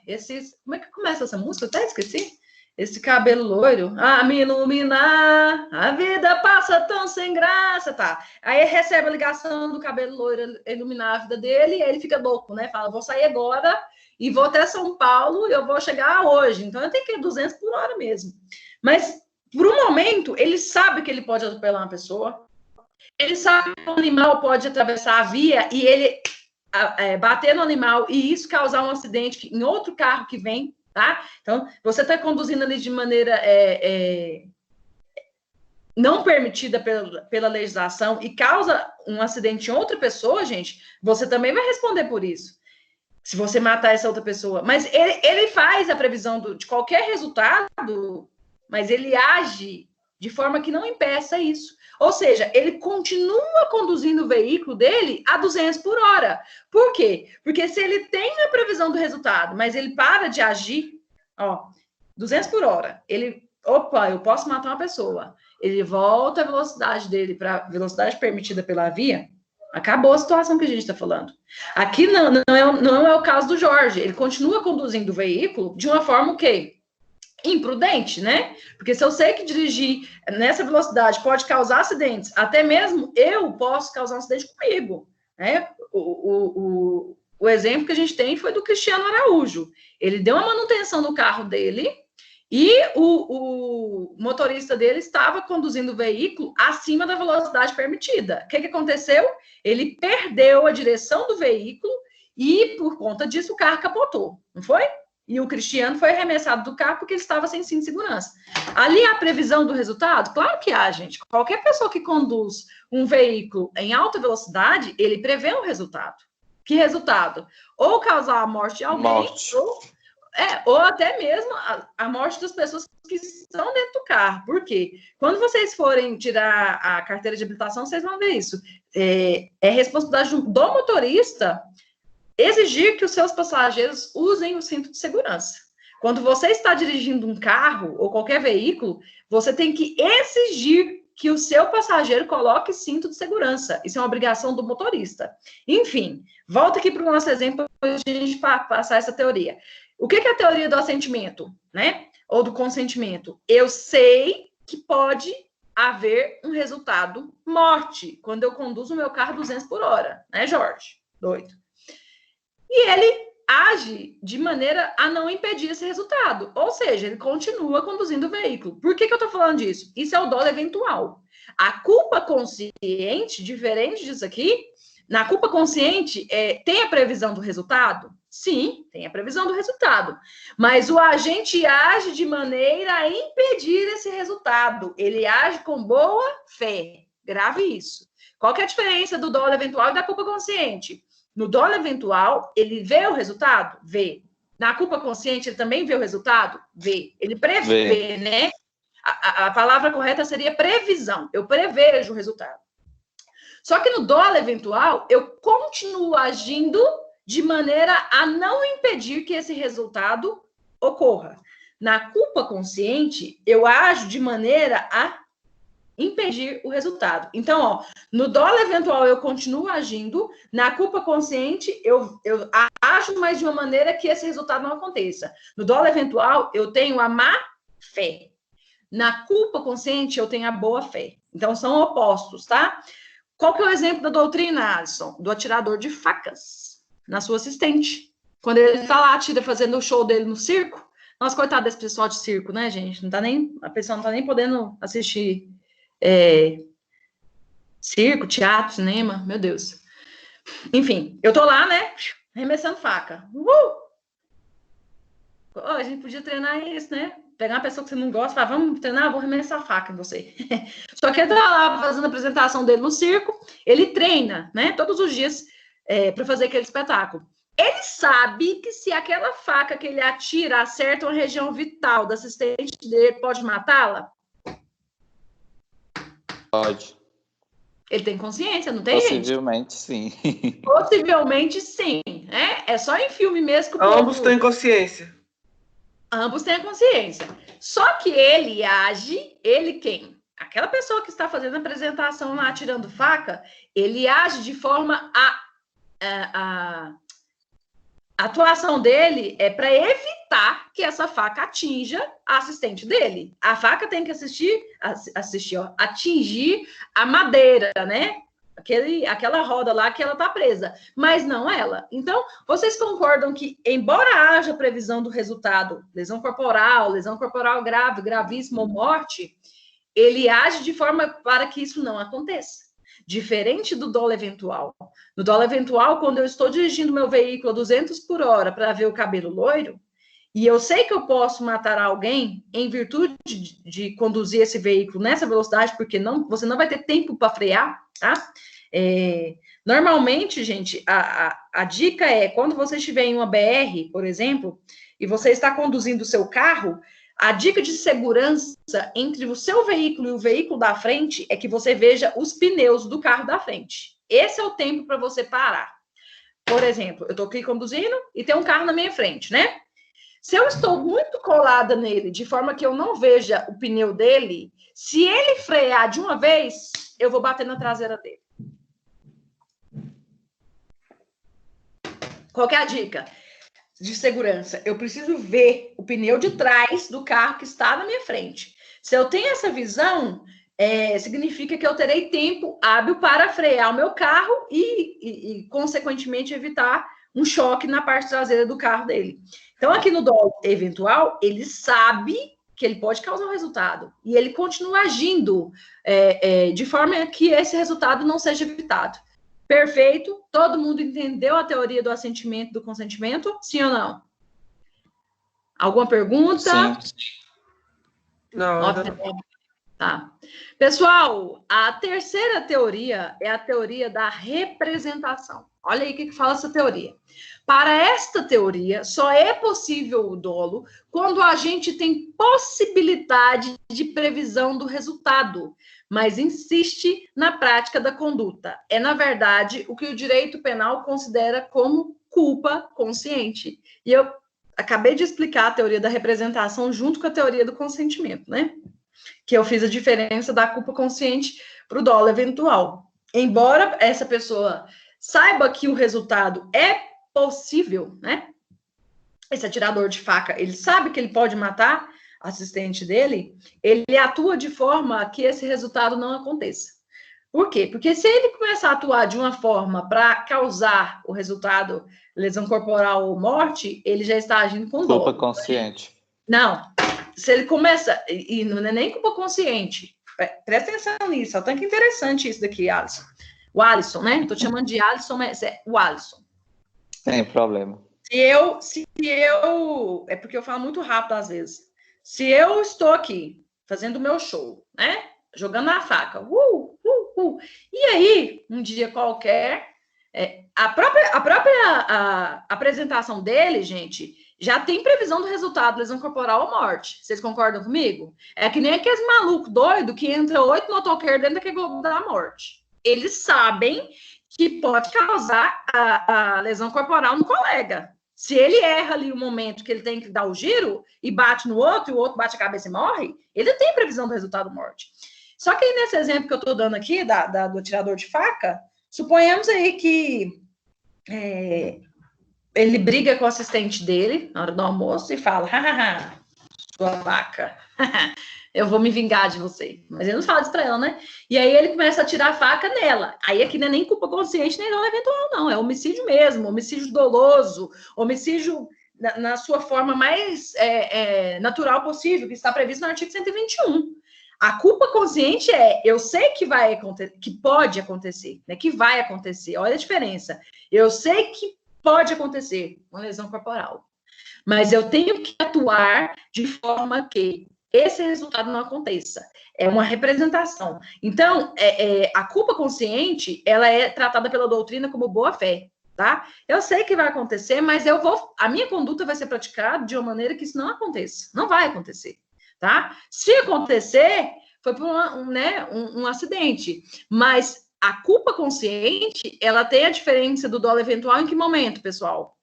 Como é que começa essa música? Eu até esqueci. Esse cabelo loiro, a me iluminar, a vida passa tão sem graça, tá? Aí ele recebe a ligação do cabelo loiro iluminar a vida dele, e aí ele fica louco, né? Fala, vou sair agora e vou até São Paulo e eu vou chegar hoje. Então eu tenho que ir 200 por hora mesmo. Mas, por um momento, ele sabe que ele pode atropelar uma pessoa, ele sabe que o animal pode atravessar a via e ele bater no animal e isso causar um acidente em outro carro que vem, tá? Então, você está conduzindo ali de maneira não permitida pela legislação e causa um acidente em outra pessoa, gente, você também vai responder por isso. se você matar essa outra pessoa. Mas ele faz a previsão de qualquer resultado, mas ele age de forma que não impeça isso. Ou seja, ele continua conduzindo o veículo dele a 200 por hora. Por quê? Porque se ele tem a previsão do resultado, mas ele para de agir, 200 por hora, eu posso matar uma pessoa. Ele volta a velocidade dele para a velocidade permitida pela via, acabou a situação que a gente está falando. Aqui não é o caso do Jorge. Ele continua conduzindo o veículo de uma forma o quê? Imprudente, né? Porque se eu sei que dirigir nessa velocidade pode causar acidentes, até mesmo eu posso causar um acidente comigo, né? O exemplo que a gente tem foi do Cristiano Araújo. Ele deu uma manutenção no carro dele e o motorista dele estava conduzindo o veículo acima da velocidade permitida. O que aconteceu? Ele perdeu a direção do veículo e, por conta disso, o carro capotou, não foi? E o Cristiano foi arremessado do carro porque ele estava sem cinto de segurança. Ali a previsão do resultado? Claro que há, gente. Qualquer pessoa que conduz um veículo em alta velocidade, ele prevê um resultado. Que resultado? Ou causar a morte de alguém, ou até mesmo a morte das pessoas que estão dentro do carro. Por quê? Quando vocês forem tirar a carteira de habilitação, vocês vão ver isso. É responsabilidade do motorista exigir que os seus passageiros usem o cinto de segurança. Quando você está dirigindo um carro ou qualquer veículo, você tem que exigir que o seu passageiro coloque cinto de segurança. Isso é uma obrigação do motorista. Enfim, volta aqui para o nosso exemplo para a gente passar essa teoria. O que é a teoria do assentimento, né? Ou do consentimento? Eu sei que pode haver um resultado morte quando eu conduzo o meu carro 200 por hora, né, Jorge? Doido. E ele age de maneira a não impedir esse resultado. Ou seja, ele continua conduzindo o veículo. Por que eu estou falando disso? Isso é o dolo eventual. A culpa consciente, diferente disso aqui, na culpa consciente, tem a previsão do resultado? Sim, tem a previsão do resultado. Mas o agente age de maneira a impedir esse resultado. Ele age com boa fé. Grave isso. Qual que é a diferença do dolo eventual e da culpa consciente? No dolo eventual, ele vê o resultado? Vê. Na culpa consciente, ele também vê o resultado? Vê. Ele prevê, né? A palavra correta seria previsão. Eu prevejo o resultado. Só que no dolo eventual, eu continuo agindo de maneira a não impedir que esse resultado ocorra. Na culpa consciente, eu ajo de maneira a impedir o resultado. Então, no dolo eventual eu continuo agindo, na culpa consciente eu ajo, mas de uma maneira que esse resultado não aconteça. No dolo eventual eu tenho a má fé. Na culpa consciente eu tenho a boa fé. Então, são opostos, tá? Qual que é o exemplo da doutrina, Alisson? Do atirador de facas, na sua assistente. Quando ele tá lá, fazendo o show dele no circo. Nossa, coitado desse pessoal de circo, né, gente? A pessoa não tá nem podendo assistir circo, teatro, cinema, meu Deus. Enfim, eu tô lá, né, arremessando faca. A gente podia treinar isso, né? Pegar uma pessoa que você não gosta e falar, vamos treinar, vou arremessar faca em você. Só que ele tá lá fazendo a apresentação dele no circo, ele treina, né, todos os dias para fazer aquele espetáculo. Ele sabe que se aquela faca que ele atira acerta uma região vital da assistente dele, pode matá-la? Pode. Ele tem consciência, não tem, gente? Possivelmente, sim. Possivelmente, sim. É só em filme mesmo que o Ambos têm consciência. Ambos têm a consciência. Só que ele age, ele quem? Aquela pessoa que está fazendo a apresentação lá, atirando faca, ele age de forma a atuação dele é para evitar que essa faca atinja a assistente dele. A faca tem que atingir a madeira, né? Aquela roda lá que ela tá presa, mas não ela. Então, vocês concordam que, embora haja previsão do resultado, lesão corporal grave, gravíssima ou morte, ele age de forma para que isso não aconteça. Diferente do dolo eventual. No dolo eventual, quando eu estou dirigindo meu veículo a 200 por hora para ver o cabelo loiro, e eu sei que eu posso matar alguém em virtude de conduzir esse veículo nessa velocidade, porque você não vai ter tempo para frear, tá? Normalmente, gente, a dica é, quando você estiver em uma BR, por exemplo, e você está conduzindo o seu carro, a dica de segurança entre o seu veículo e o veículo da frente é que você veja os pneus do carro da frente. Esse é o tempo para você parar. Por exemplo, eu estou aqui conduzindo e tem um carro na minha frente, né? Se eu estou muito colada nele, de forma que eu não veja o pneu dele, se ele frear de uma vez, eu vou bater na traseira dele. Qual que é a dica de segurança? Eu preciso ver o pneu de trás do carro que está na minha frente. Se eu tenho essa visão, significa que eu terei tempo hábil para frear o meu carro e consequentemente, evitar um choque na parte traseira do carro dele. Então, aqui no dolo eventual, ele sabe que ele pode causar um resultado. E ele continua agindo de forma que esse resultado não seja evitado. Perfeito? Todo mundo entendeu a teoria do assentimento e do consentimento? Sim ou não? Alguma pergunta? Sim. Não, ainda não. Tá. Pessoal, a terceira teoria é a teoria da representação. Olha aí o que fala essa teoria. Para esta teoria, só é possível o dolo quando a gente tem possibilidade de previsão do resultado, mas insiste na prática da conduta. É, na verdade, o que o direito penal considera como culpa consciente. E eu acabei de explicar a teoria da representação junto com a teoria do consentimento, né? Que eu fiz a diferença da culpa consciente para o dolo eventual. Embora essa pessoa saiba que o resultado é possível, né? Esse atirador de faca, ele sabe que ele pode matar o assistente dele, ele atua de forma que esse resultado não aconteça. Por quê? Porque se ele começar a atuar de uma forma para causar o resultado, lesão corporal ou morte, ele já está agindo com dolo. Culpa consciente. Não. Se ele começa, e não é nem culpa consciente, presta atenção nisso, olha, tanto que interessante isso daqui, Alisson. O Alisson, né? Estou te chamando de Alisson, mas é o Alisson. Sem problema. Se eu, é porque eu falo muito rápido às vezes. Se eu estou aqui fazendo o meu show, né? Jogando a faca, e aí, um dia qualquer, a própria apresentação dele, gente, já tem previsão do resultado, lesão corporal ou morte. Vocês concordam comigo? É que nem aqueles malucos doidos que entra 8 motoqueiros dentro daquele globo da morte. Eles sabem que pode causar a lesão corporal no colega. Se ele erra ali o momento que ele tem que dar o giro e bate no outro, e o outro bate a cabeça e morre, ele tem previsão do resultado morte. Só que aí nesse exemplo que eu estou dando aqui, do atirador de faca, suponhamos aí que ele briga com o assistente dele na hora do almoço e fala, hahaha, sua vaca, eu vou me vingar de você. Mas ele não fala isso pra ela, né? E aí ele começa a tirar a faca nela. Aí aqui não é nem culpa consciente, nem dolo eventual, não. É homicídio mesmo, homicídio doloso, homicídio na sua forma mais natural possível, que está previsto no artigo 121. A culpa consciente eu sei que vai acontecer, que pode acontecer, né? Que vai acontecer. Olha a diferença. Eu sei que pode acontecer uma lesão corporal, mas eu tenho que atuar de forma que esse resultado não aconteça. É uma representação. Então, a culpa consciente, ela é tratada pela doutrina como boa-fé, tá? Eu sei que vai acontecer, mas a minha conduta vai ser praticada de uma maneira que isso não aconteça. Não vai acontecer, tá? Se acontecer, foi por um acidente. Mas a culpa consciente, ela tem a diferença do dolo eventual em que momento, pessoal?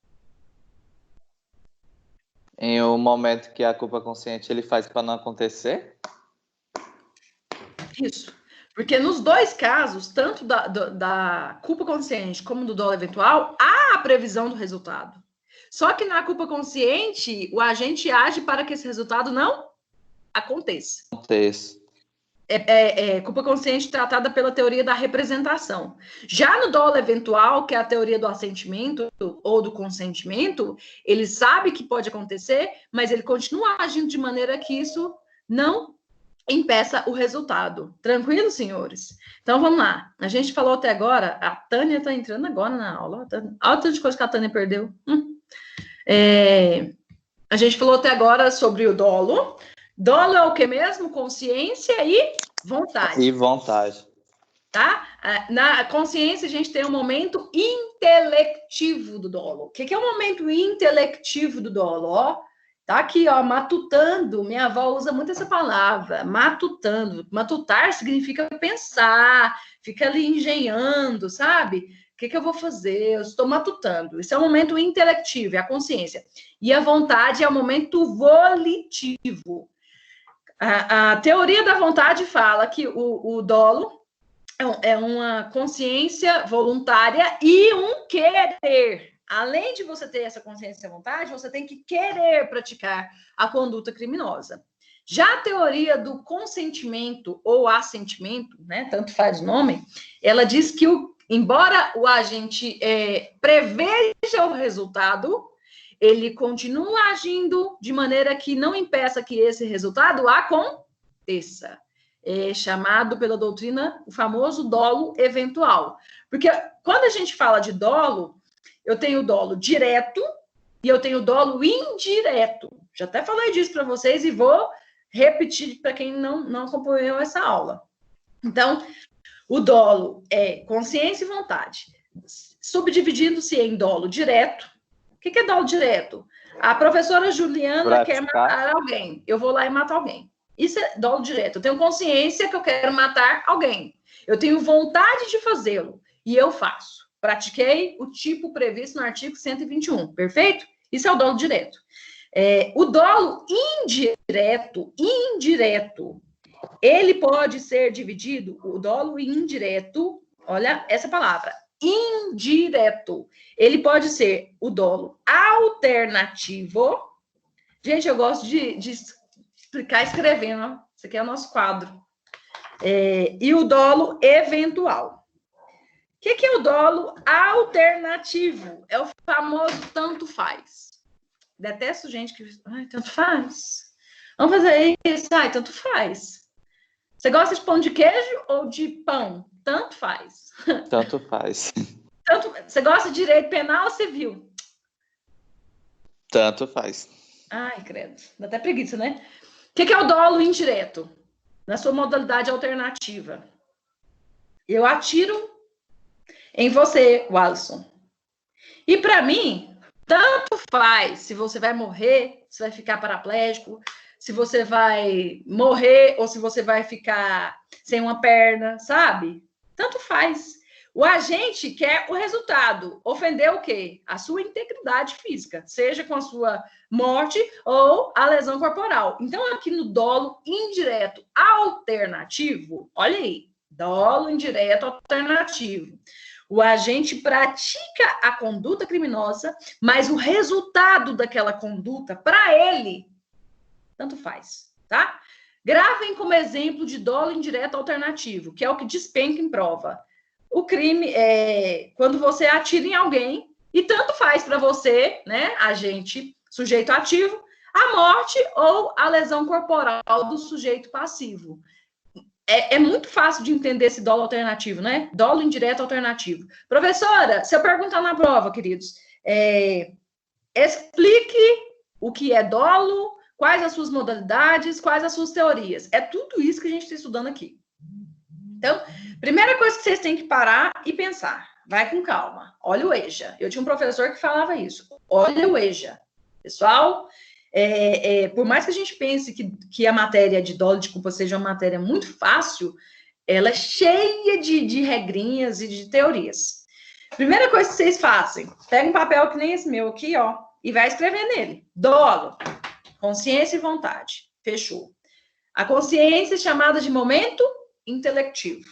Em um momento que a culpa consciente ele faz para não acontecer? Isso. Porque nos dois casos, tanto da culpa consciente como do dolo eventual, há a previsão do resultado. Só que na culpa consciente, o agente age para que esse resultado não aconteça. Culpa consciente tratada pela teoria da representação. Já no dolo eventual, que é a teoria do assentimento ou do consentimento, ele sabe que pode acontecer, mas ele continua agindo de maneira que isso não impeça o resultado. Tranquilo, senhores? Então, vamos lá. A gente falou até agora, a Tânia está entrando agora na aula. Olha o tanto de coisa que a Tânia perdeu. A gente falou até agora sobre o dolo. Dolo é o que mesmo? Consciência e vontade. E vontade. Tá? Na consciência, a gente tem um momento intelectivo do dolo. O que é o momento intelectivo do dolo? Ó, tá aqui, ó, matutando. Minha avó usa muito essa palavra, matutando. Matutar significa pensar, fica ali engenhando, sabe? O que eu vou fazer? Eu estou matutando. Isso é o momento intelectivo, é a consciência. E a vontade é o momento volitivo. A teoria da vontade fala que o dolo é uma consciência voluntária e um querer. Além de você ter essa consciência e vontade, você tem que querer praticar a conduta criminosa. Já a teoria do consentimento ou assentimento, né, tanto faz o nome, ela diz que, embora o agente preveja o resultado, ele continua agindo de maneira que não impeça que esse resultado aconteça. É chamado pela doutrina o famoso dolo eventual. Porque quando a gente fala de dolo, eu tenho dolo direto e eu tenho dolo indireto. Já até falei disso para vocês e vou repetir para quem não acompanhou essa aula. Então, o dolo é consciência e vontade, subdividindo-se em dolo direto. O que é dolo direto? A professora Juliana quer matar alguém. Eu vou lá e mato alguém. Isso é dolo direto. Eu tenho consciência que eu quero matar alguém. Eu tenho vontade de fazê-lo. E eu faço. Pratiquei o tipo previsto no artigo 121. Perfeito? Isso é o dolo direto. O dolo indireto, ele pode ser dividido, o dolo indireto, olha essa palavra, indireto. Ele pode ser o dolo alternativo. Gente, eu gosto de explicar escrevendo, ó. Isso aqui é o nosso quadro. E o dolo eventual. O que é o dolo alternativo? É o famoso tanto faz. Detesto gente que... Ai, tanto faz. Vamos fazer isso. Ai, tanto faz. Você gosta de pão de queijo ou de pão? Tanto faz. Tanto faz. Você gosta de direito penal ou civil? Tanto faz. Ai, credo. Dá até preguiça, né? O que é o dolo indireto? Na sua modalidade alternativa. Eu atiro em você, Wallison. E para mim, tanto faz se você vai morrer, se vai ficar paraplégico, se você vai morrer ou se você vai ficar sem uma perna, sabe? Tanto faz. O agente quer o resultado. Ofender o quê? A sua integridade física, seja com a sua morte ou a lesão corporal. Então, aqui no dolo indireto alternativo, olha aí, dolo indireto alternativo. O agente pratica a conduta criminosa, mas o resultado daquela conduta, para ele, tanto faz, tá? Gravem como exemplo de dolo indireto alternativo, que é o que despenca em prova. O crime é quando você atira em alguém e tanto faz para você, né, agente, sujeito ativo, a morte ou a lesão corporal do sujeito passivo. É muito fácil de entender esse dolo alternativo, né? Dolo indireto alternativo. Professora, se eu perguntar na prova, queridos, explique o que é dolo, quais as suas modalidades, quais as suas teorias. É tudo isso que a gente está estudando aqui. Então, primeira coisa que vocês têm que parar e pensar. Vai com calma. Olha o EJA. Eu tinha um professor que falava isso. Olha o EJA. Pessoal, por mais que a gente pense que a matéria de dolo de culpa seja uma matéria muito fácil, ela é cheia de regrinhas e de teorias. Primeira coisa que vocês fazem, pega um papel que nem esse meu aqui, ó, e vai escrever nele. Dolo, consciência e vontade. Fechou. A consciência é chamada de momento intelectivo.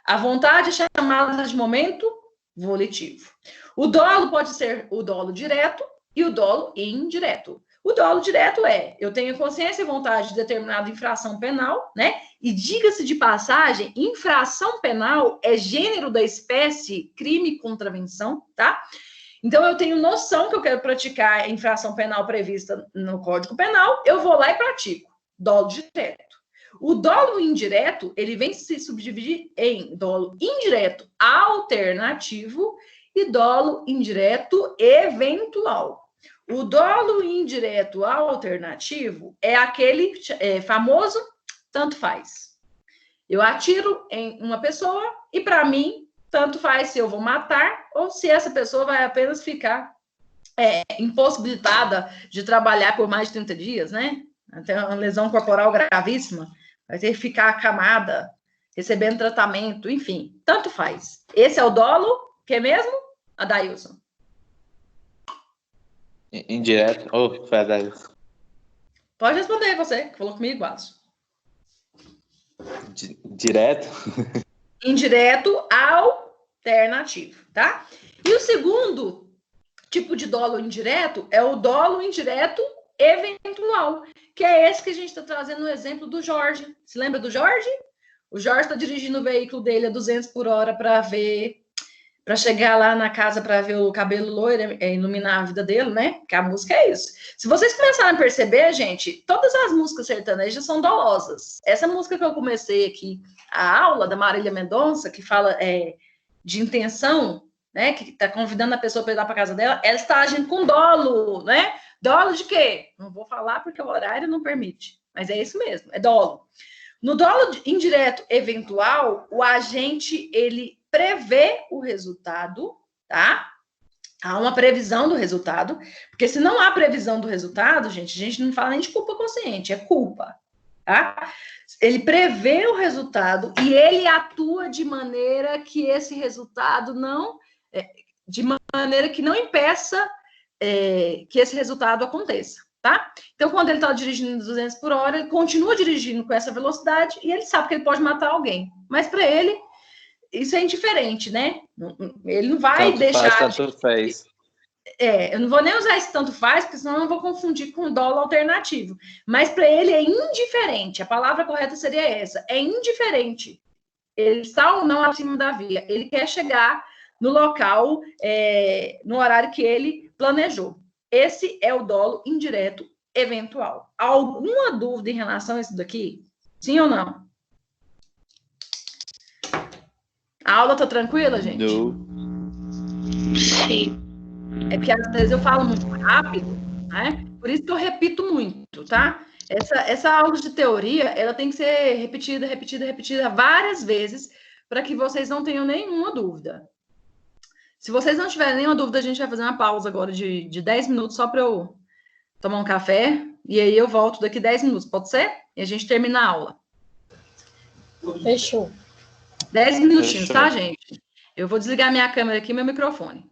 A vontade é chamada de momento volitivo. O dolo pode ser o dolo direto e o dolo indireto. O dolo direto eu tenho consciência e vontade de determinada infração penal, né? E diga-se de passagem, infração penal é gênero da espécie crime e contravenção, tá? Então, eu tenho noção que eu quero praticar a infração penal prevista no Código Penal, eu vou lá e pratico. Dolo direto. O dolo indireto, ele vem se subdividir em dolo indireto alternativo e dolo indireto eventual. O dolo indireto alternativo é aquele famoso tanto faz. Eu atiro em uma pessoa e, para mim, tanto faz se eu vou matar ou se essa pessoa vai apenas ficar impossibilitada de trabalhar por mais de 30 dias, né? Até uma lesão corporal gravíssima, vai ter que ficar acamada, recebendo tratamento, enfim, tanto faz. Esse é o dolo, que é mesmo? Adailson. Indireto. Oh, foi a Adailson. Pode responder você, que falou comigo, Alisson. Direto? Indireto alternativo, tá? E o segundo tipo de dolo indireto é o dolo indireto eventual, que é esse que a gente está trazendo no exemplo do Jorge. Se lembra do Jorge? O Jorge está dirigindo o veículo dele a 200 por hora para chegar lá na casa para ver o cabelo loiro, iluminar a vida dele, né? Porque a música é isso. Se vocês começarem a perceber, gente, todas as músicas sertanejas são dolosas. Essa música que eu comecei aqui, a aula da Marília Mendonça, que fala de intenção, né? Que está convidando a pessoa para ir lá para casa dela, ela está agindo com dolo, né? Dolo de quê? Não vou falar porque o horário não permite, mas é isso mesmo, é dolo. No dolo indireto eventual, o agente, ele prevê o resultado, tá? Há uma previsão do resultado, porque se não há previsão do resultado, gente, a gente não fala nem de culpa consciente, é culpa, tá? Ele prevê o resultado e ele atua de maneira que esse resultado não... de maneira que não impeça que esse resultado aconteça, tá? Então, quando ele está dirigindo 200 por hora, ele continua dirigindo com essa velocidade e ele sabe que ele pode matar alguém. Mas, para ele, isso é indiferente, né? Ele não vai tanto deixar... Faz, tanto fez. Eu não vou nem usar esse tanto faz, porque senão eu vou confundir com dolo alternativo. Mas, para ele, é indiferente. A palavra correta seria essa. É indiferente. Ele está ou não acima da via. Ele quer chegar no local, no horário que ele planejou. Esse é o dolo indireto eventual. Alguma dúvida em relação a isso daqui? Sim ou não? A aula tá tranquila, gente? No. Sim. É porque às vezes eu falo muito rápido, né? Por isso que eu repito muito, tá? Essa aula de teoria, ela tem que ser repetida várias vezes para que vocês não tenham nenhuma dúvida. Se vocês não tiverem nenhuma dúvida, a gente vai fazer uma pausa agora de 10 minutos só para eu tomar um café. E aí eu volto daqui 10 minutos, pode ser? E a gente termina a aula. Fechou. 10 minutinhos, Fechou. tá, gente? Eu vou desligar minha câmera aqui e meu microfone.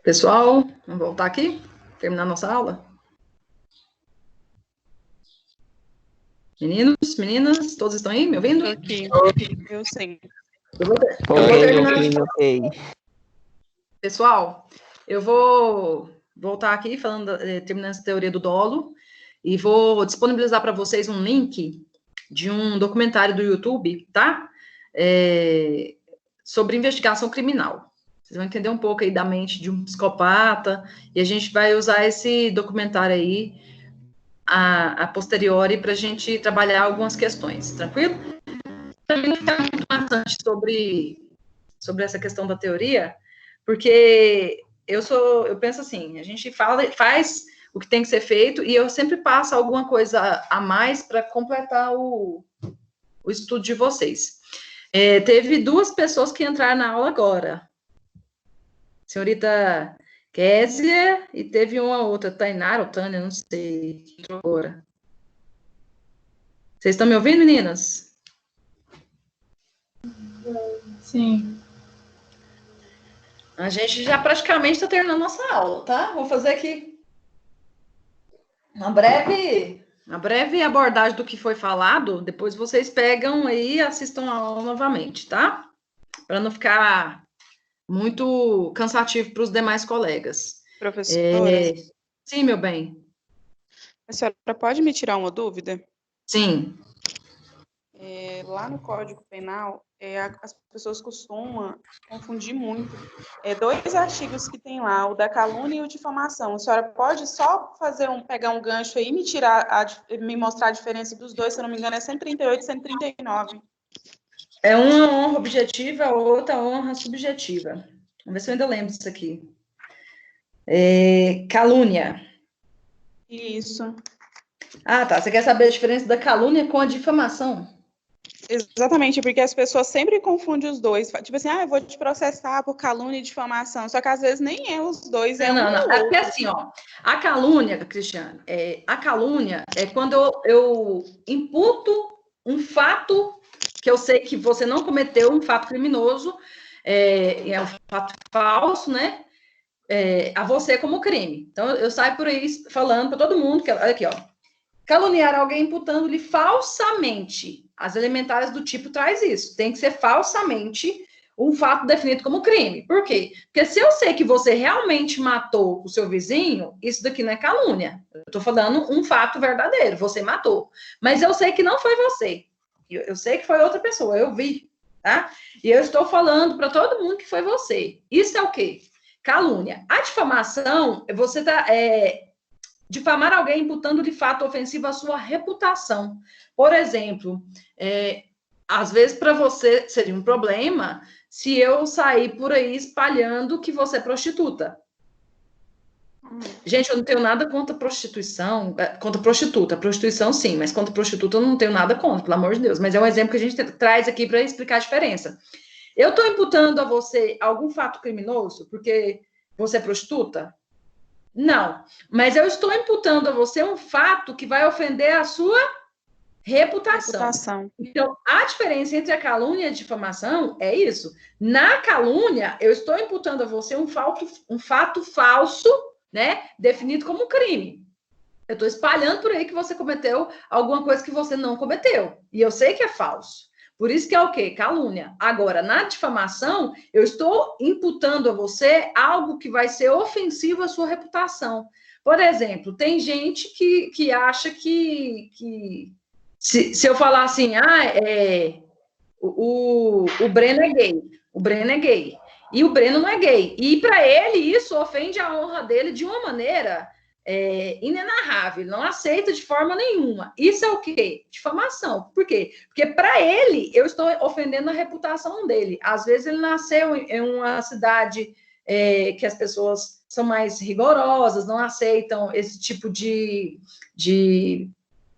Pessoal, vamos voltar aqui, terminar nossa aula. Meninos, meninas, todos estão aí, me ouvindo? Aqui, eu sim. Eu vou terminar. Ok. Pessoal, eu vou voltar aqui falando, terminando essa teoria do dolo, e vou disponibilizar para vocês um link de um documentário do YouTube, tá? Sobre investigação criminal. Vocês vão entender um pouco aí da mente de um psicopata, e a gente vai usar esse documentário aí a posteriori para a gente trabalhar algumas questões, tranquilo? Também ficar muito bastante sobre essa questão da teoria, porque eu penso assim, a gente faz o que tem que ser feito, e eu sempre passo alguma coisa a mais para completar o estudo de vocês. Teve 2 pessoas que entraram na aula agora. Senhorita Késia, e teve uma outra, Tainara ou Tânia, não sei, agora. Vocês estão me ouvindo, meninas? Sim. A gente já praticamente está terminando nossa aula, tá? Vou fazer aqui uma breve abordagem do que foi falado, depois vocês pegam aí e assistam a aula novamente, tá? Para não ficar muito cansativo para os demais colegas. Professora, Sim, meu bem. a senhora pode me tirar uma dúvida? Sim. Lá no Código Penal, as pessoas costumam confundir muito 2 artigos que tem lá, o da calúnia e o de difamação. A senhora pode só pegar um gancho aí e me mostrar a diferença dos dois, se eu não me engano, é 138 e 139. É uma honra objetiva, a outra honra subjetiva. Vamos ver se eu ainda lembro disso aqui. Calúnia. Isso. Ah, tá. Você quer saber a diferença da calúnia com a difamação? Exatamente, porque as pessoas sempre confundem os dois. Tipo assim, eu vou te processar por calúnia e difamação. Só que às vezes nem é os dois, Não. É porque assim, ó, a calúnia, Cristiane, a calúnia é quando eu imputo um fato que eu sei que você não cometeu, um fato criminoso, é um fato falso, né? A você como crime. Então, eu saio por aí falando para todo mundo, olha aqui, ó. Caluniar alguém imputando-lhe falsamente. As elementares do tipo traz isso. Tem que ser falsamente um fato definido como crime. Por quê? Porque se eu sei que você realmente matou o seu vizinho, isso daqui não é calúnia. Eu estou falando um fato verdadeiro. Você matou. Mas eu sei que não foi você. Eu sei que foi outra pessoa. Eu vi, tá? E eu estou falando para todo mundo que foi você. Isso é o quê? Calúnia. A difamação, você está difamar alguém imputando-lhe fato ofensivo à sua reputação. Por exemplo, às vezes para você seria um problema se eu sair por aí espalhando que você é prostituta. Gente, eu não tenho nada contra prostituição, contra prostituta. Prostituição, sim, mas contra prostituta eu não tenho nada contra, pelo amor de Deus. Mas é um exemplo que a gente traz aqui para explicar a diferença. Eu estou imputando a você algum fato criminoso porque você é prostituta? Não, mas eu estou imputando a você um fato que vai ofender a sua reputação. Então, a diferença entre a calúnia e a difamação é isso. Na calúnia, eu estou imputando a você um fato falso, né, definido como crime. Eu estou espalhando por aí que você cometeu alguma coisa que você não cometeu. E eu sei que é falso. Por isso que é o quê? Calúnia. Agora, na difamação, eu estou imputando a você algo que vai ser ofensivo à sua reputação. Por exemplo, tem gente que acha que se eu falar assim, o Breno é gay, o Breno é gay, e o Breno não é gay. E para ele, isso ofende a honra dele de uma maneira inenarrável, não aceita de forma nenhuma. Isso é o quê? Difamação. Por quê? Porque para ele, eu estou ofendendo a reputação dele. Às vezes ele nasceu em uma cidade que as pessoas são mais rigorosas, não aceitam esse tipo de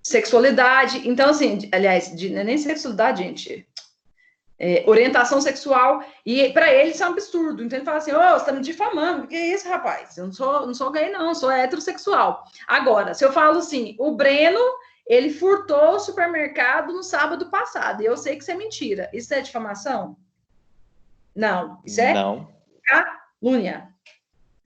sexualidade. Então, assim, aliás, não é nem sexualidade, gente. Orientação sexual, e para ele isso é um absurdo. Então ele fala assim, você tá me difamando, que é isso, rapaz? Eu não sou gay, não, eu sou heterossexual. Agora, se eu falo assim, o Breno, ele furtou o supermercado no sábado passado, e eu sei que isso é mentira. Isso é difamação? Não. Isso é calúnia.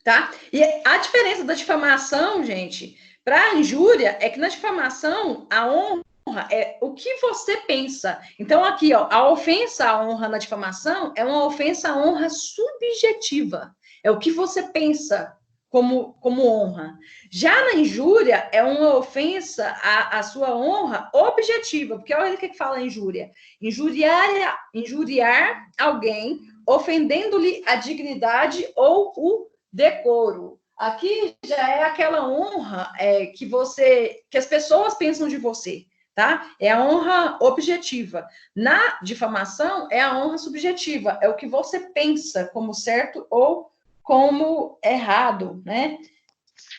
tá? E a diferença da difamação, gente, para a injúria, é que na difamação, a honra é o que você pensa. Então, aqui, ó, a ofensa à honra na difamação é uma ofensa à honra subjetiva. É o que você pensa como honra. Já na injúria, é uma ofensa à sua honra objetiva, porque olha o que fala a injúria. Injuriar alguém, ofendendo-lhe a dignidade ou o decoro. Aqui já é aquela honra que as pessoas pensam de você, tá? É a honra objetiva. Na difamação, é a honra subjetiva, é o que você pensa como certo ou como errado, né?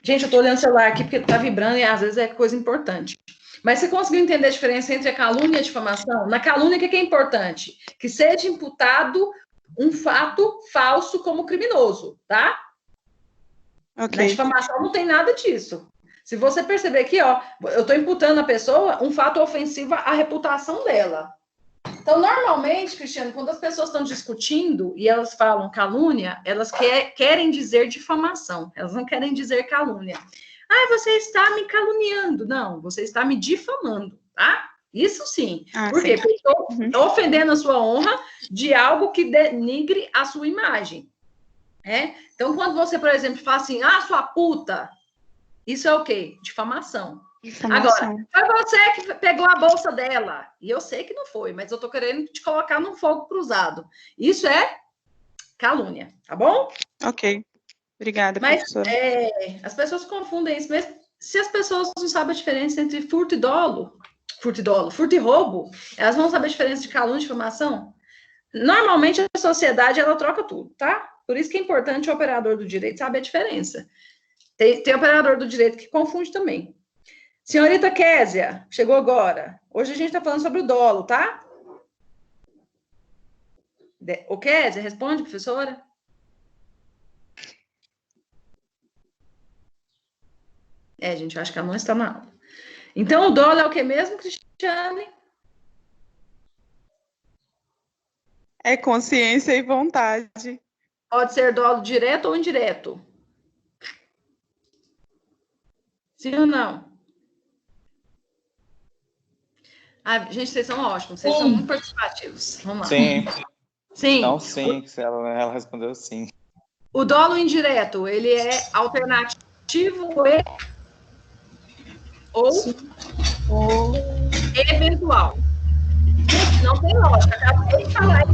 Gente, eu tô olhando o celular aqui porque tá vibrando e às vezes é coisa importante. Mas você conseguiu entender a diferença entre a calúnia e a difamação? Na calúnia, o que é importante? Que seja imputado um fato falso como criminoso, tá? Okay. Na difamação não tem nada disso. Se você perceber aqui, ó, eu estou imputando à pessoa um fato ofensivo à reputação dela. Então, normalmente, Cristiano, quando as pessoas estão discutindo e elas falam calúnia, elas querem dizer difamação, elas não querem dizer calúnia. Ah, você está me caluniando. Não, você está me difamando, tá? Isso sim. Por quê? Porque eu estou ofendendo a sua honra de algo que denigre a sua imagem. Então, quando você, por exemplo, fala assim, sua puta, isso é o quê? Difamação. Agora, foi você que pegou a bolsa dela. E eu sei que não foi, mas eu tô querendo te colocar no fogo cruzado. Isso é calúnia, tá bom? Ok. Obrigada, professora. As pessoas confundem isso mesmo. Se as pessoas não sabem a diferença entre furto e roubo, elas vão saber a diferença de calúnia e difamação? Normalmente, a sociedade, ela troca tudo, tá? Por isso que é importante o operador do direito saber a diferença. Tem operador do direito que confunde também. Senhorita Késia, chegou agora. Hoje a gente está falando sobre o dolo, tá? Ô, Késia, responde, professora. Gente, eu acho que ela não está na aula. Então, o dolo é o que mesmo, Cristiane? É consciência e vontade. Pode ser dolo direto ou indireto? Sim ou não? Gente, vocês são ótimos, vocês são muito participativos. Vamos lá. Sim. Sim. Não, sim, ela respondeu sim. O dolo indireto, ele é alternativo ou eventual. Não tem lógica, acabei de falar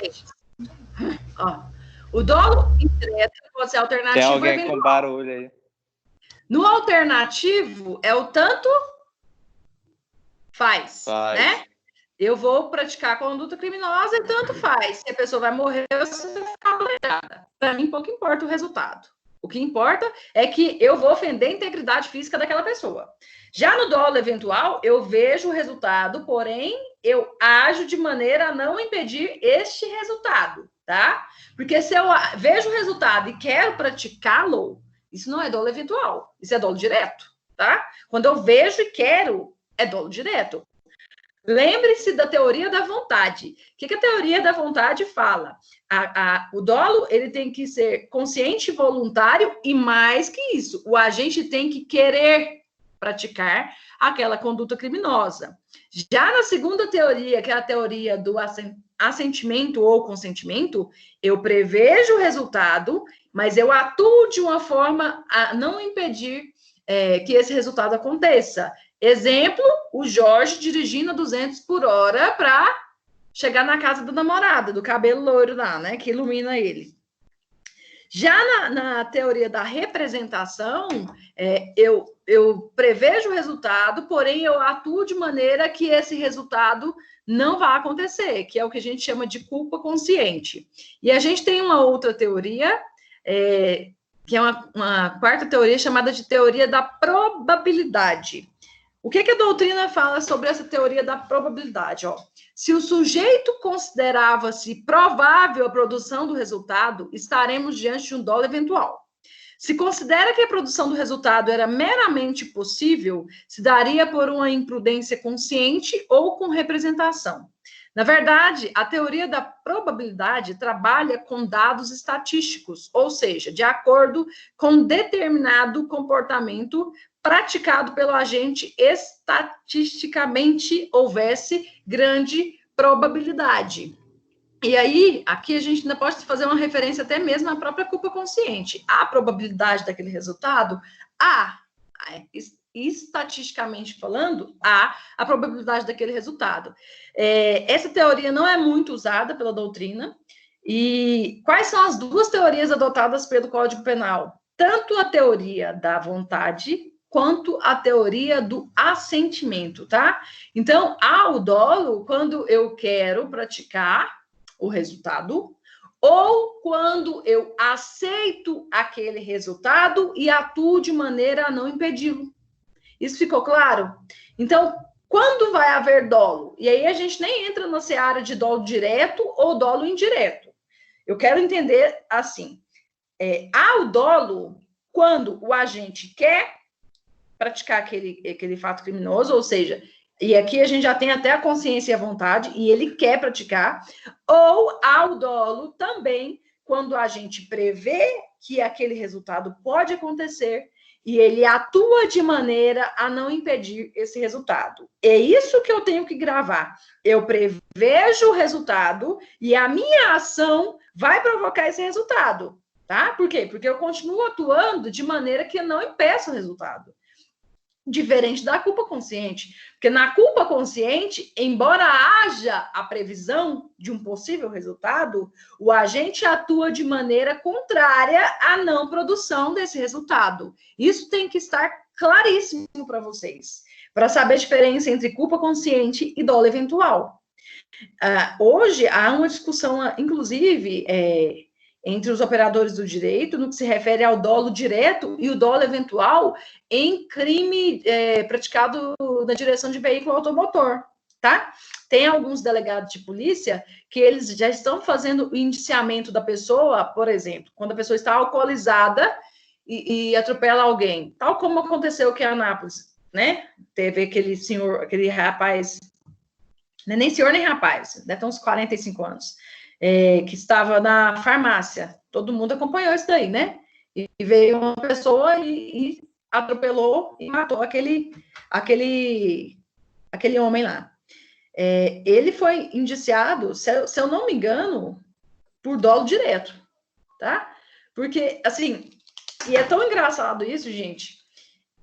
isso. O dolo indireto pode ser alternativo. Tem alguém com barulho aí. No alternativo, é o tanto faz, né? Eu vou praticar conduta criminosa e tanto faz. Se a pessoa vai morrer, ou se vai ficar tolerada. Para mim, pouco importa o resultado. O que importa é que eu vou ofender a integridade física daquela pessoa. Já no dolo eventual, eu vejo o resultado, porém, eu ajo de maneira a não impedir este resultado, tá? Porque se eu vejo o resultado e quero praticá-lo, isso não é dolo eventual, isso é dolo direto, tá? Quando eu vejo e quero, é dolo direto. Lembre-se da teoria da vontade. O que a teoria da vontade fala? O dolo, ele tem que ser consciente e voluntário, e mais que isso, o agente tem que querer praticar aquela conduta criminosa. Já na segunda teoria, que é a teoria do assentimento ou consentimento, eu prevejo o resultado, mas eu atuo de uma forma a não impedir que esse resultado aconteça. Exemplo, o Jorge dirigindo a 200 por hora para chegar na casa da namorada, do cabelo loiro lá, né, que ilumina ele. Já na teoria da representação, eu prevejo o resultado, porém eu atuo de maneira que esse resultado não vai acontecer, que é o que a gente chama de culpa consciente. E a gente tem uma outra teoria, que é uma quarta teoria chamada de teoria da probabilidade. O que a doutrina fala sobre essa teoria da probabilidade? Se o sujeito considerava-se provável a produção do resultado, estaremos diante de um dolo eventual. Se considera que a produção do resultado era meramente possível, se daria por uma imprudência consciente ou com representação. Na verdade, a teoria da probabilidade trabalha com dados estatísticos, ou seja, de acordo com determinado comportamento praticado pelo agente, estatisticamente houvesse grande probabilidade. E aí, aqui a gente ainda pode fazer uma referência até mesmo à própria culpa consciente. A probabilidade daquele resultado, estatisticamente falando, a probabilidade daquele resultado. Essa teoria não é muito usada pela doutrina. E quais são as duas teorias adotadas pelo Código Penal? Tanto a teoria da vontade quanto a teoria do assentimento, tá? Então, há o dolo quando eu quero praticar o resultado, ou quando eu aceito aquele resultado e atuo de maneira a não impedi-lo. Isso ficou claro? Então, quando vai haver dolo? E aí a gente nem entra na seara de dolo direto ou dolo indireto. Eu quero entender assim, há o dolo quando o agente quer praticar aquele fato criminoso, ou seja, e aqui a gente já tem até a consciência e a vontade, e ele quer praticar, ou há o dolo também quando a gente prevê que aquele resultado pode acontecer e ele atua de maneira a não impedir esse resultado. É isso que eu tenho que gravar. Eu prevejo o resultado e a minha ação vai provocar esse resultado, tá? Por quê? Porque eu continuo atuando de maneira que não impeça o resultado. Diferente da culpa consciente. Porque na culpa consciente, embora haja a previsão de um possível resultado, o agente atua de maneira contrária à não produção desse resultado. Isso tem que estar claríssimo para vocês, para saber a diferença entre culpa consciente e dolo eventual. Hoje, há uma discussão, inclusive, entre os operadores do direito, no que se refere ao dolo direto e o dolo eventual em crime praticado na direção de veículo automotor, tá? Tem alguns delegados de polícia que eles já estão fazendo o indiciamento da pessoa, por exemplo, quando a pessoa está alcoolizada e atropela alguém, tal como aconteceu aqui em Anápolis, né? Teve aquele senhor, aquele rapaz, nem senhor nem rapaz, deve ter uns 45 anos, que estava na farmácia. Todo mundo acompanhou isso daí, né? E veio uma pessoa e atropelou e matou aquele homem lá. Ele foi indiciado, se eu não me engano, por dolo direto, tá? Porque, assim, e é tão engraçado isso, gente,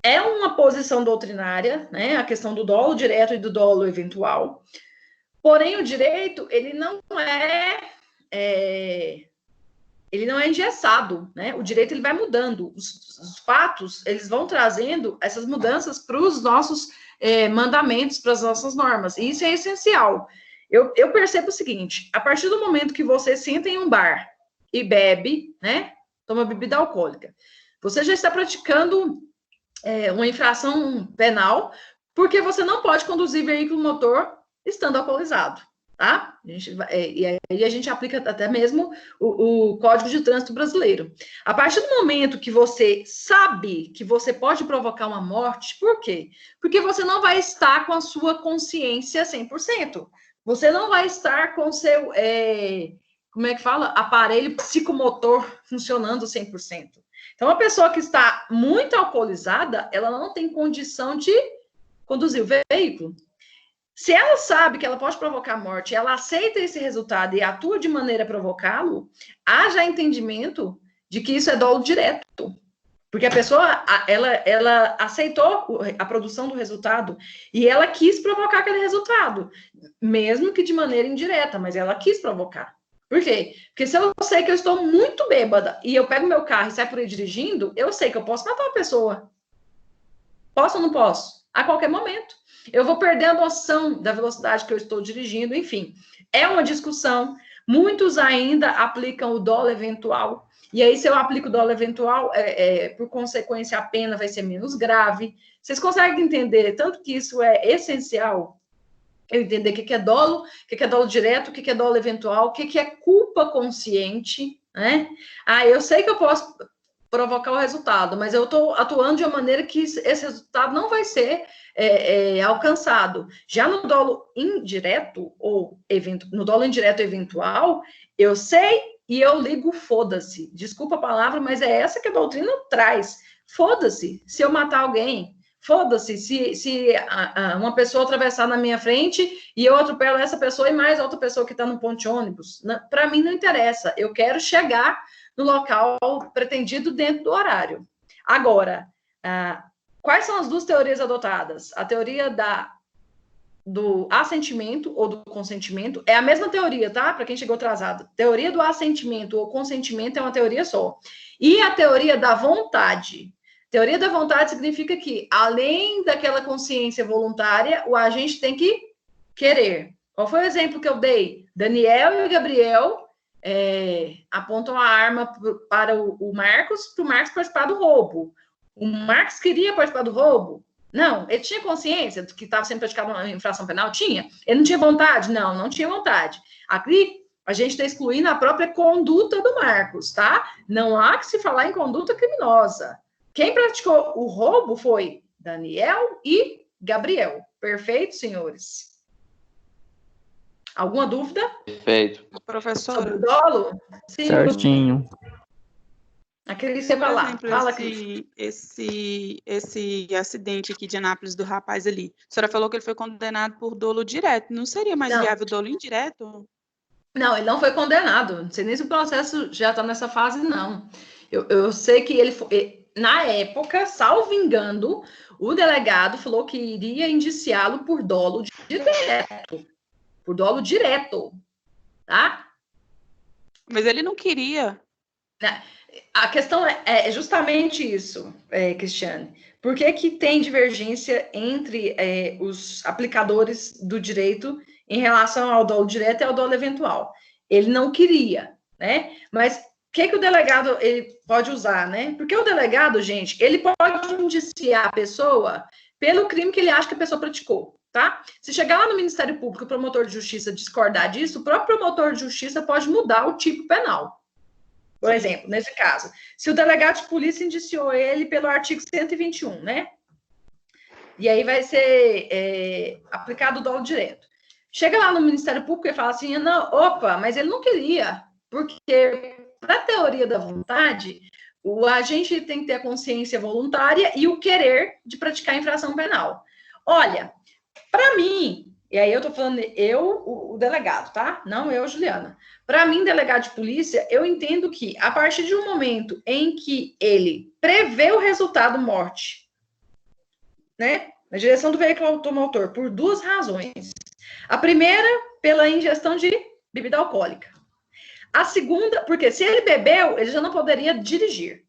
é uma posição doutrinária, né? A questão do dolo direto e do dolo eventual. Porém, o direito, ele não é engessado, né? O direito, ele vai mudando. Os fatos, eles vão trazendo essas mudanças para os nossos mandamentos, para as nossas normas. E isso é essencial. Eu percebo o seguinte, a partir do momento que você senta em um bar e bebe, né? Toma bebida alcoólica, você já está praticando uma infração penal, porque você não pode conduzir veículo motor estando alcoolizado, tá? E aí a gente aplica até mesmo o Código de Trânsito Brasileiro. A partir do momento que você sabe que você pode provocar uma morte, por quê? Porque você não vai estar com a sua consciência 100%. Você não vai estar com o seu, como é que fala? Aparelho psicomotor funcionando 100%. Então, a pessoa que está muito alcoolizada, ela não tem condição de conduzir o veículo. Se ela sabe que ela pode provocar morte, ela aceita esse resultado e atua de maneira a provocá-lo, haja entendimento de que isso é dolo direto. Porque a pessoa, ela aceitou a produção do resultado e ela quis provocar aquele resultado, mesmo que de maneira indireta, mas ela quis provocar. Por quê? Porque se eu sei que eu estou muito bêbada e eu pego meu carro e saio por aí dirigindo, eu sei que eu posso matar uma pessoa. Posso ou não posso? A qualquer momento. Eu vou perder a noção da velocidade que eu estou dirigindo, enfim. É uma discussão. Muitos ainda aplicam o dolo eventual. E aí, se eu aplico o dolo eventual, por consequência, a pena vai ser menos grave. Vocês conseguem entender tanto que isso é essencial? Eu entender o que é dolo, o que é dolo direto, o que é dolo eventual, o que é culpa consciente, né? Eu sei que eu posso provocar o resultado, mas eu estou atuando de uma maneira que esse resultado não vai ser alcançado. Já no dolo indireto ou no dolo indireto eventual, eu sei e eu ligo foda-se. Desculpa a palavra, mas é essa que a doutrina traz. Foda-se se eu matar alguém. Foda-se se uma pessoa atravessar na minha frente e eu atropelo essa pessoa e mais outra pessoa que está no ponto de ônibus. Para mim não interessa. Eu quero chegar no local pretendido dentro do horário. Agora, quais são as duas teorias adotadas? A teoria do assentimento ou do consentimento é a mesma teoria, tá? Para quem chegou atrasado. Teoria do assentimento ou consentimento é uma teoria só. E a teoria da vontade. Teoria da vontade significa que, além daquela consciência voluntária, o agente tem que querer. Qual foi o exemplo que eu dei? Daniel e Gabriel apontam a arma para o Marcos, para o Marcos participar do roubo. O Marcos queria participar do roubo? Não. Ele tinha consciência de que estava sendo praticada uma infração penal? Tinha. Ele não tinha vontade? Não, não tinha vontade. Aqui, a gente está excluindo a própria conduta do Marcos, tá? Não há que se falar em conduta criminosa. Quem praticou o roubo foi Daniel e Gabriel. Perfeito, senhores? Alguma dúvida? Perfeito. Professora. Sobre o dolo? Sim. Certinho. Aquele que você vai lá. Fala, Cris. Esse acidente aqui de Anápolis do rapaz ali. A senhora falou que ele foi condenado por dolo direto. Não seria mais viável dolo indireto? Não, ele não foi condenado. Não sei nem se o processo já está nessa fase, não. Eu sei que ele foi... Na época, salvo engano, o delegado falou que iria indiciá-lo por dolo direto. Por dolo direto, tá? Mas ele não queria. A questão é justamente isso, Cristiane. Por que tem divergência entre os aplicadores do direito em relação ao dolo direto e ao dolo eventual? Ele não queria, né? Mas o que o delegado ele pode usar, né? Porque o delegado, gente, ele pode indiciar a pessoa pelo crime que ele acha que a pessoa praticou, tá? Se chegar lá no Ministério Público, o promotor de justiça discordar disso, o próprio promotor de justiça pode mudar o tipo penal. Por exemplo, nesse caso, se o delegado de polícia indiciou ele pelo artigo 121, né? E aí vai ser aplicado o dolo direto. Chega lá no Ministério Público e fala assim, não, opa, mas ele não queria, porque para a teoria da vontade, o agente tem que ter a consciência voluntária e o querer de praticar infração penal. Olha, para mim, e aí eu tô falando o delegado, tá? Não eu, Juliana. Para mim, delegado de polícia, eu entendo que a partir de um momento em que ele prevê o resultado morte, né? Na direção do veículo automotor, por duas razões. A primeira, pela ingestão de bebida alcoólica. A segunda, porque se ele bebeu, ele já não poderia dirigir.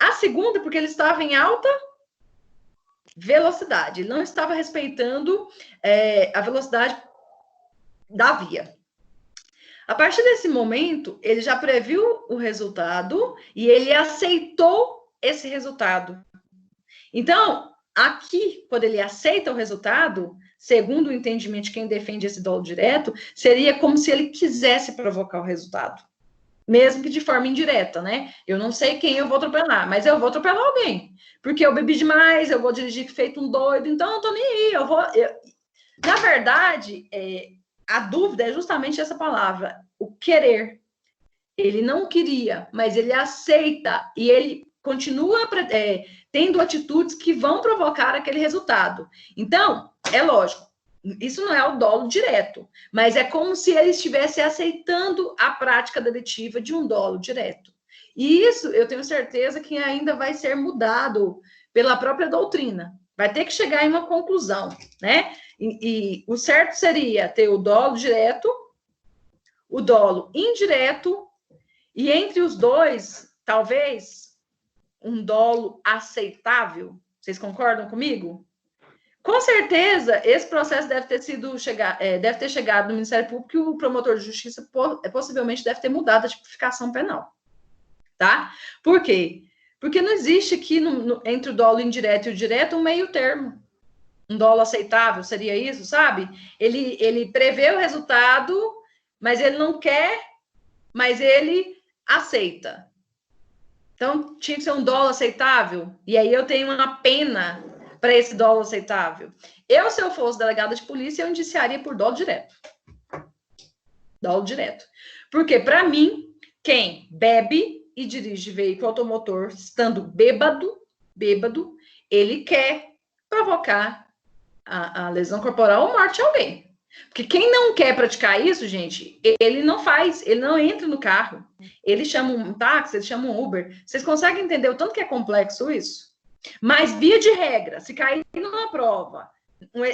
A segunda, porque ele estava em alta velocidade. Ele não estava respeitando a velocidade da via. A partir desse momento, ele já previu o resultado e ele aceitou esse resultado. Então, aqui, quando ele aceita o resultado, segundo o entendimento de quem defende esse dolo direto, seria como se ele quisesse provocar o resultado. Mesmo que de forma indireta, né? Eu não sei quem eu vou atropelar, mas eu vou atropelar alguém. Porque eu bebi demais, eu vou dirigir feito um doido, então eu não tô nem aí. Na verdade, a dúvida é justamente essa palavra, o querer. Ele não queria, mas ele aceita e ele continua tendo atitudes que vão provocar aquele resultado. Então, é lógico, isso não é o dolo direto, mas é como se ele estivesse aceitando a prática delitiva de um dolo direto. E isso, eu tenho certeza que ainda vai ser mudado pela própria doutrina. Vai ter que chegar em uma conclusão, né? E o certo seria ter o dolo direto, o dolo indireto, e entre os dois, talvez, um dolo aceitável. Vocês concordam comigo? Com certeza, esse processo deve ter chegado no Ministério Público e o promotor de justiça possivelmente deve ter mudado a tipificação penal. Tá? Por quê? Porque não existe aqui entre o dolo indireto e o direto um meio termo. Um dolo aceitável, seria isso, sabe? Ele prevê o resultado, mas ele não quer, mas ele aceita. Então, tinha que ser um dolo aceitável. E aí eu tenho uma pena para esse dolo aceitável. Se eu fosse delegada de polícia, eu indiciaria por dolo direto. Dolo direto. Porque, para mim, quem bebe e dirige veículo automotor estando bêbado, ele quer provocar a lesão corporal ou morte de alguém. Porque quem não quer praticar isso, gente, ele não faz, ele não entra no carro. Ele chama um táxi, ele chama um Uber. Vocês conseguem entender o tanto que é complexo isso? Mas, via de regra, se cair numa prova,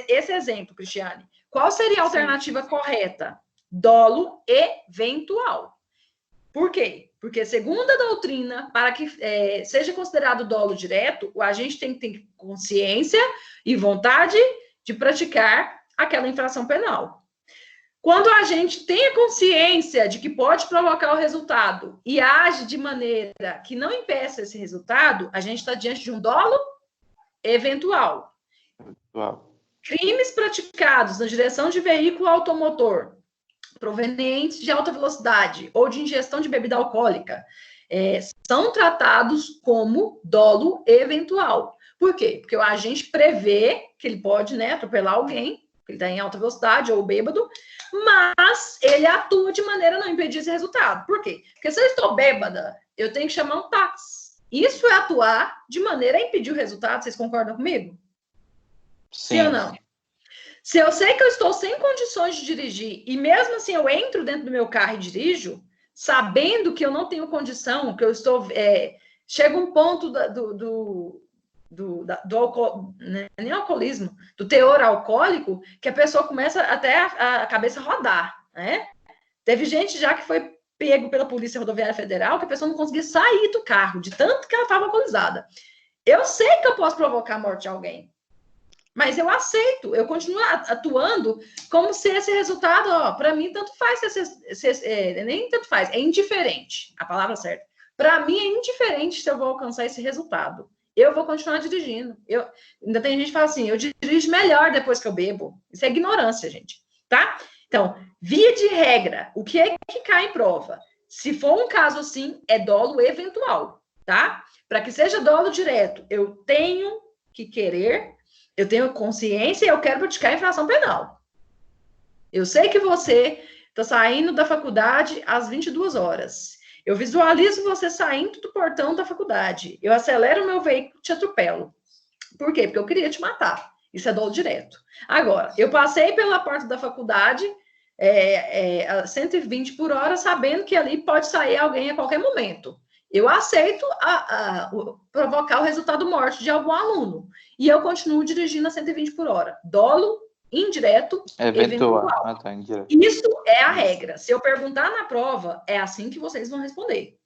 esse exemplo, Cristiane, qual seria a alternativa correta? Dolo eventual. Por quê? Porque, segundo a doutrina, para que seja considerado dolo direto, o agente tem que ter consciência e vontade de praticar aquela infração penal. Quando a gente tem a consciência de que pode provocar o resultado e age de maneira que não impeça esse resultado, a gente está diante de um dolo eventual. Uau. Crimes praticados na direção de veículo automotor provenientes de alta velocidade ou de ingestão de bebida alcoólica são tratados como dolo eventual. Por quê? Porque o agente prevê que ele pode, atropelar alguém, que ele está em alta velocidade ou bêbado, mas ele atua de maneira a não impedir esse resultado. Por quê? Porque se eu estou bêbada, eu tenho que chamar um táxi. Isso é atuar de maneira a impedir o resultado. Vocês concordam comigo? Sim. Sim ou não? Se eu sei que eu estou sem condições de dirigir e mesmo assim eu entro dentro do meu carro e dirijo, sabendo que eu não tenho condição, que eu estou... chega um ponto do álcool, nem alcoolismo, do teor alcoólico, que a pessoa começa até a cabeça rodar, né? Teve gente já que foi pego pela Polícia Rodoviária Federal que a pessoa não conseguia sair do carro, de tanto que ela estava alcoolizada. Eu sei que eu posso provocar a morte de alguém, mas eu aceito, eu continuo atuando como se esse resultado, para mim, tanto faz, nem tanto faz, é indiferente, a palavra certa. Para mim, é indiferente se eu vou alcançar esse resultado. Eu vou continuar dirigindo. Ainda tem gente que fala assim, eu dirijo melhor depois que eu bebo. Isso é ignorância, gente, tá? Então, via de regra, o que é que cai em prova? Se for um caso assim, é dolo eventual, tá? Para que seja dolo direto, eu tenho que querer, eu tenho consciência e eu quero praticar infração penal. Eu sei que você está saindo da faculdade às 22 horas. Eu visualizo você saindo do portão da faculdade. Eu acelero o meu veículo e te atropelo. Por quê? Porque eu queria te matar. Isso é dolo direto. Agora, eu passei pela porta da faculdade a 120 por hora, sabendo que ali pode sair alguém a qualquer momento. Eu aceito provocar o resultado morte de algum aluno. E eu continuo dirigindo a 120 por hora. Dolo indireto, eventual. Tá, indireto. Isso é a regra. Se eu perguntar na prova, é assim que vocês vão responder.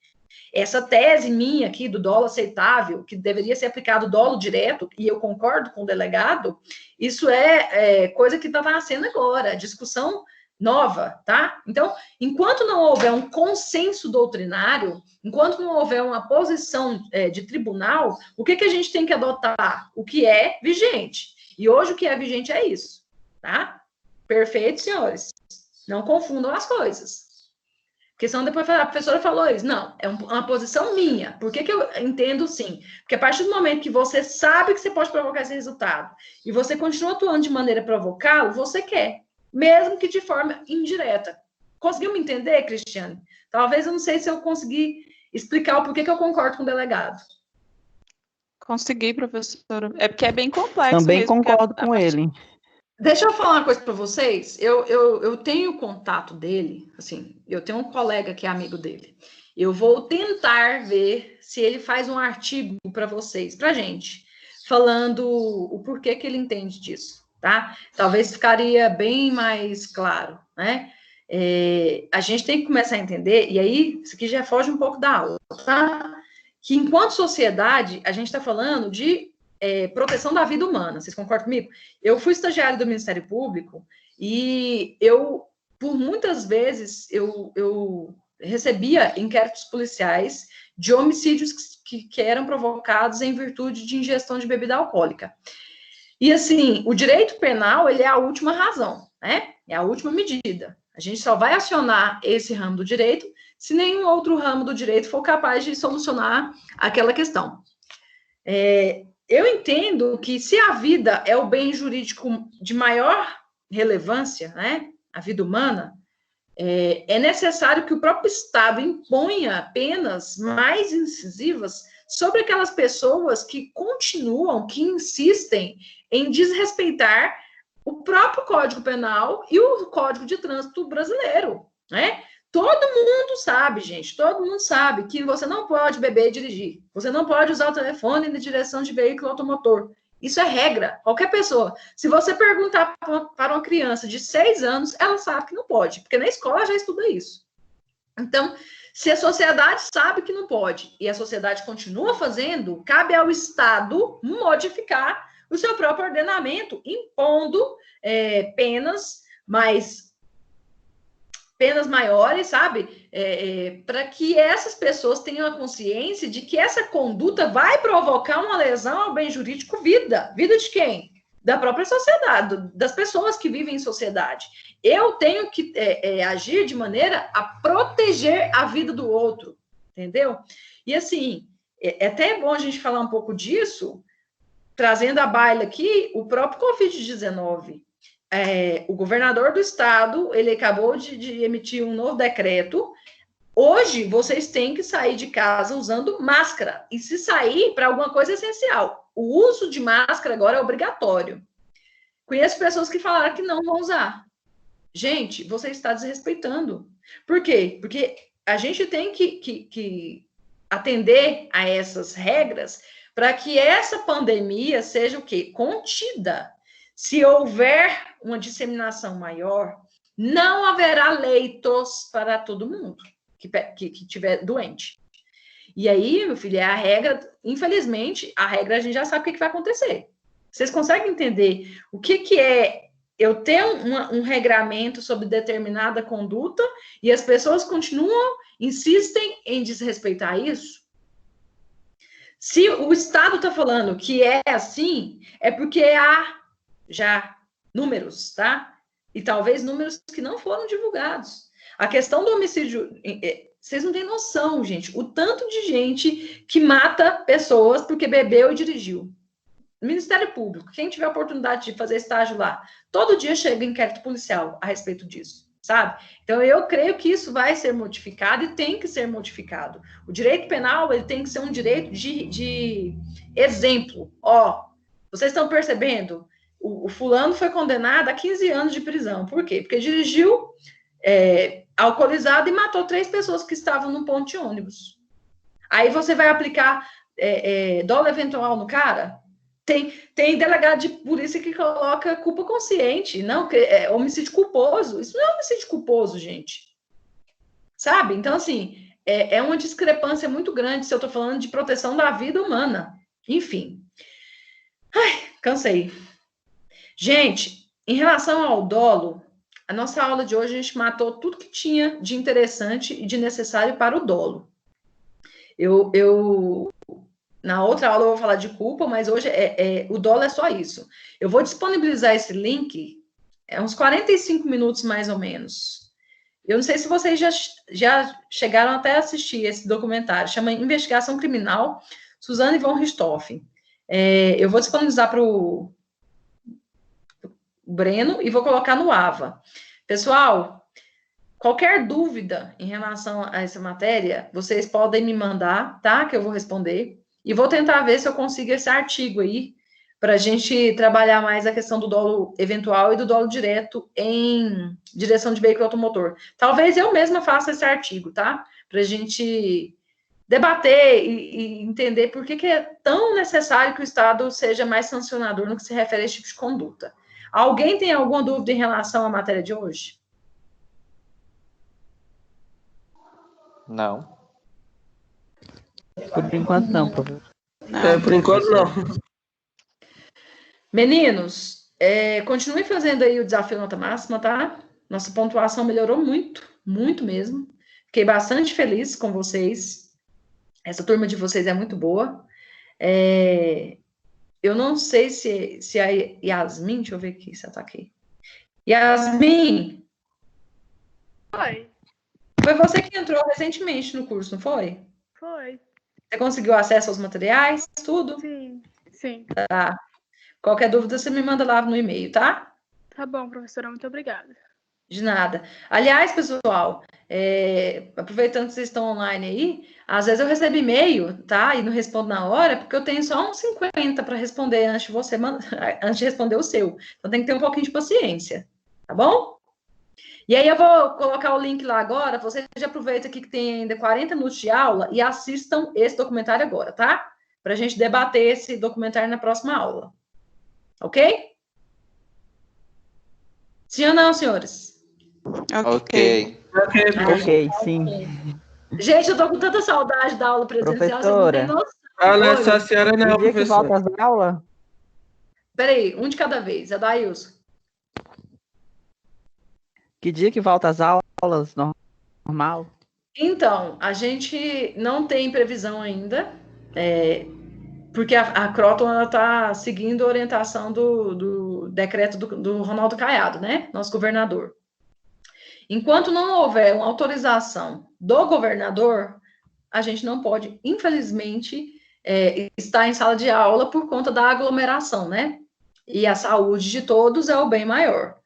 Essa tese minha aqui do dolo aceitável, que deveria ser aplicado dolo direto, e eu concordo com o delegado, isso é coisa que está nascendo agora, discussão nova, tá? Então, enquanto não houver um consenso doutrinário, enquanto não houver uma posição de tribunal, o que a gente tem que adotar? O que é vigente. E hoje o que é vigente é isso, tá? Perfeito, senhores. Não confundam as coisas. Porque senão depois a professora falou isso. Não, é uma posição minha. Por que eu entendo sim? Porque a partir do momento que você sabe que você pode provocar esse resultado e você continua atuando de maneira a provocá-lo, você quer. Mesmo que de forma indireta. Conseguiu me entender, Cristiane? Talvez eu não sei se eu consegui explicar o porquê que eu concordo com o delegado. Consegui, professora. É porque é bem complexo. Também mesmo, concordo com ele. Deixa eu falar uma coisa para vocês. Eu tenho contato dele, assim, eu tenho um colega que é amigo dele. Eu vou tentar ver se ele faz um artigo para vocês, para gente, falando o porquê que ele entende disso, tá? Talvez ficaria bem mais claro, né? A gente tem que começar a entender, e aí, isso aqui já foge um pouco da aula, tá? Que enquanto sociedade, a gente está falando de proteção da vida humana, vocês concordam comigo? Eu fui estagiária do Ministério Público e por muitas vezes, eu recebia inquéritos policiais de homicídios que eram provocados em virtude de ingestão de bebida alcoólica. E, assim, o direito penal, ele é a última razão, né? É a última medida. A gente só vai acionar esse ramo do direito se nenhum outro ramo do direito for capaz de solucionar aquela questão. Eu entendo que se a vida é o bem jurídico de maior relevância, né, a vida humana, é necessário que o próprio Estado imponha penas mais incisivas sobre aquelas pessoas que continuam, que insistem em desrespeitar o próprio Código Penal e o Código de Trânsito brasileiro, né? Todo mundo sabe, gente, todo mundo sabe que você não pode beber e dirigir, você não pode usar o telefone na direção de veículo automotor. Isso é regra, qualquer pessoa. Se você perguntar para uma criança de 6 anos, ela sabe que não pode, porque na escola já estuda isso. Então, se a sociedade sabe que não pode e a sociedade continua fazendo, cabe ao Estado modificar o seu próprio ordenamento, impondo penas maiores, sabe? Para que essas pessoas tenham a consciência de que essa conduta vai provocar uma lesão ao bem jurídico vida. Vida de quem? Da própria sociedade, das pessoas que vivem em sociedade. Eu tenho que agir de maneira a proteger a vida do outro, entendeu? E assim, é até bom a gente falar um pouco disso, trazendo à baila aqui o próprio Covid-19. O governador do estado, ele acabou de emitir um novo decreto. Hoje, vocês têm que sair de casa usando máscara. E se sair para alguma coisa essencial. O uso de máscara agora é obrigatório. Conheço pessoas que falaram que não vão usar. Gente, você está desrespeitando. Por quê? Porque a gente tem que atender a essas regras para que essa pandemia seja o quê? Contida. Se houver uma disseminação maior, não haverá leitos para todo mundo que tiver doente. E aí, meu filho, é a regra, infelizmente, a regra a gente já sabe o que vai acontecer. Vocês conseguem entender o que é eu ter um regramento sobre determinada conduta e as pessoas insistem em desrespeitar isso? Se o Estado está falando que é assim, é porque há já números, tá? E talvez números que não foram divulgados. A questão do homicídio, vocês não têm noção, gente, o tanto de gente que mata pessoas porque bebeu e dirigiu. Ministério Público, quem tiver a oportunidade de fazer estágio lá, todo dia chega inquérito policial a respeito disso, sabe? Então, eu creio que isso vai ser modificado e tem que ser modificado. O direito penal, ele tem que ser um direito de exemplo. Vocês estão percebendo? O fulano foi condenado a 15 anos de prisão. Por quê? Porque dirigiu alcoolizado e matou 3 pessoas que estavam num ponto de ônibus. Aí você vai aplicar dolo eventual no cara? Tem delegado de polícia que coloca culpa consciente, não, homicídio culposo. Isso não é homicídio culposo, gente. Sabe? Então, assim, é uma discrepância muito grande se eu estou falando de proteção da vida humana. Enfim. Ai, cansei. Gente, em relação ao dolo, a nossa aula de hoje a gente matou tudo que tinha de interessante e de necessário para o dolo. Na outra aula eu vou falar de culpa, mas hoje o dolo é só isso. Eu vou disponibilizar esse link, uns 45 minutos mais ou menos. Eu não sei se vocês já chegaram até a assistir esse documentário, chama Investigação Criminal, Suzane von Richthofen. Eu vou disponibilizar para o Breno e vou colocar no AVA. Pessoal, qualquer dúvida em relação a essa matéria, vocês podem me mandar, tá? Que eu vou responder. E vou tentar ver se eu consigo esse artigo aí, para a gente trabalhar mais a questão do dolo eventual e do dolo direto em direção de veículo automotor. Talvez eu mesma faça esse artigo, tá? Para a gente debater e entender por que é tão necessário que o Estado seja mais sancionador no que se refere a esse tipo de conduta. Alguém tem alguma dúvida em relação à matéria de hoje? Não. Por enquanto não, professor. Por enquanto não. Meninos, continue fazendo aí o desafio nota máxima, tá? Nossa pontuação melhorou muito, muito mesmo. Fiquei bastante feliz com vocês. Essa turma de vocês é muito boa. Eu não sei se a Yasmin, deixa eu ver aqui se ela tá aqui. Yasmin! Oi. Foi você que entrou recentemente no curso, não foi? Foi. Você conseguiu acesso aos materiais, tudo? Sim, sim. Tá. Qualquer dúvida, você me manda lá no e-mail, tá? Tá bom, professora, muito obrigada. De nada. Aliás, pessoal, aproveitando que vocês estão online aí, às vezes eu recebo e-mail, tá? E não respondo na hora, porque eu tenho só uns 50 para responder antes de responder o seu. Então tem que ter um pouquinho de paciência, tá bom? E aí eu vou colocar o link lá agora, vocês já aproveitam aqui que tem ainda 40 minutos de aula e assistam esse documentário agora, tá? Para a gente debater esse documentário na próxima aula. Ok? Sim ou não, senhores? Ok. Ok, sim. Gente, eu tô com tanta saudade da aula presencial, Professora. vocês não têm noção. Ah, não, Oi. essa senhora não, Que dia que professor. volta às aulas? Peraí, um de cada vez. Adailson. Que dia que volta às aulas? Normal? Então, a gente não tem previsão ainda, porque a Croton está seguindo a orientação do decreto do Ronaldo Caiado, né? Nosso governador. Enquanto não houver uma autorização do governador, a gente não pode, infelizmente, estar em sala de aula por conta da aglomeração, né? E a saúde de todos é o bem maior.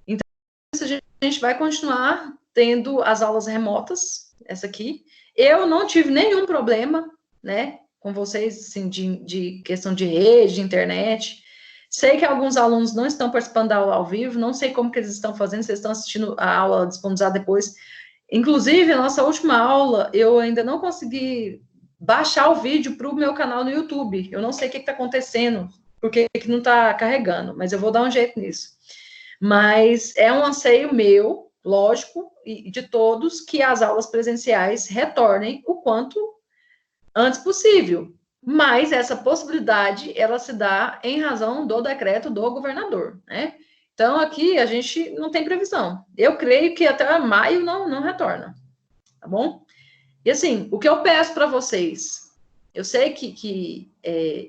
Então, a gente vai continuar tendo as aulas remotas, essa aqui. Eu não tive nenhum problema, né, com vocês, assim, de questão de rede, de internet. Sei que alguns alunos não estão participando da aula ao vivo, não sei como que eles estão fazendo, se eles estão assistindo a aula disponibilizada depois. Inclusive, a nossa última aula, eu ainda não consegui baixar o vídeo para o meu canal no YouTube. Eu não sei o que está acontecendo, porque que não está carregando, mas eu vou dar um jeito nisso. Mas é um anseio meu, lógico, e de todos, que as aulas presenciais retornem o quanto antes possível. Mas essa possibilidade, ela se dá em razão do decreto do governador, né? Então, aqui a gente não tem previsão. Eu creio que até maio não retorna, tá bom? E assim, o que eu peço para vocês, eu sei que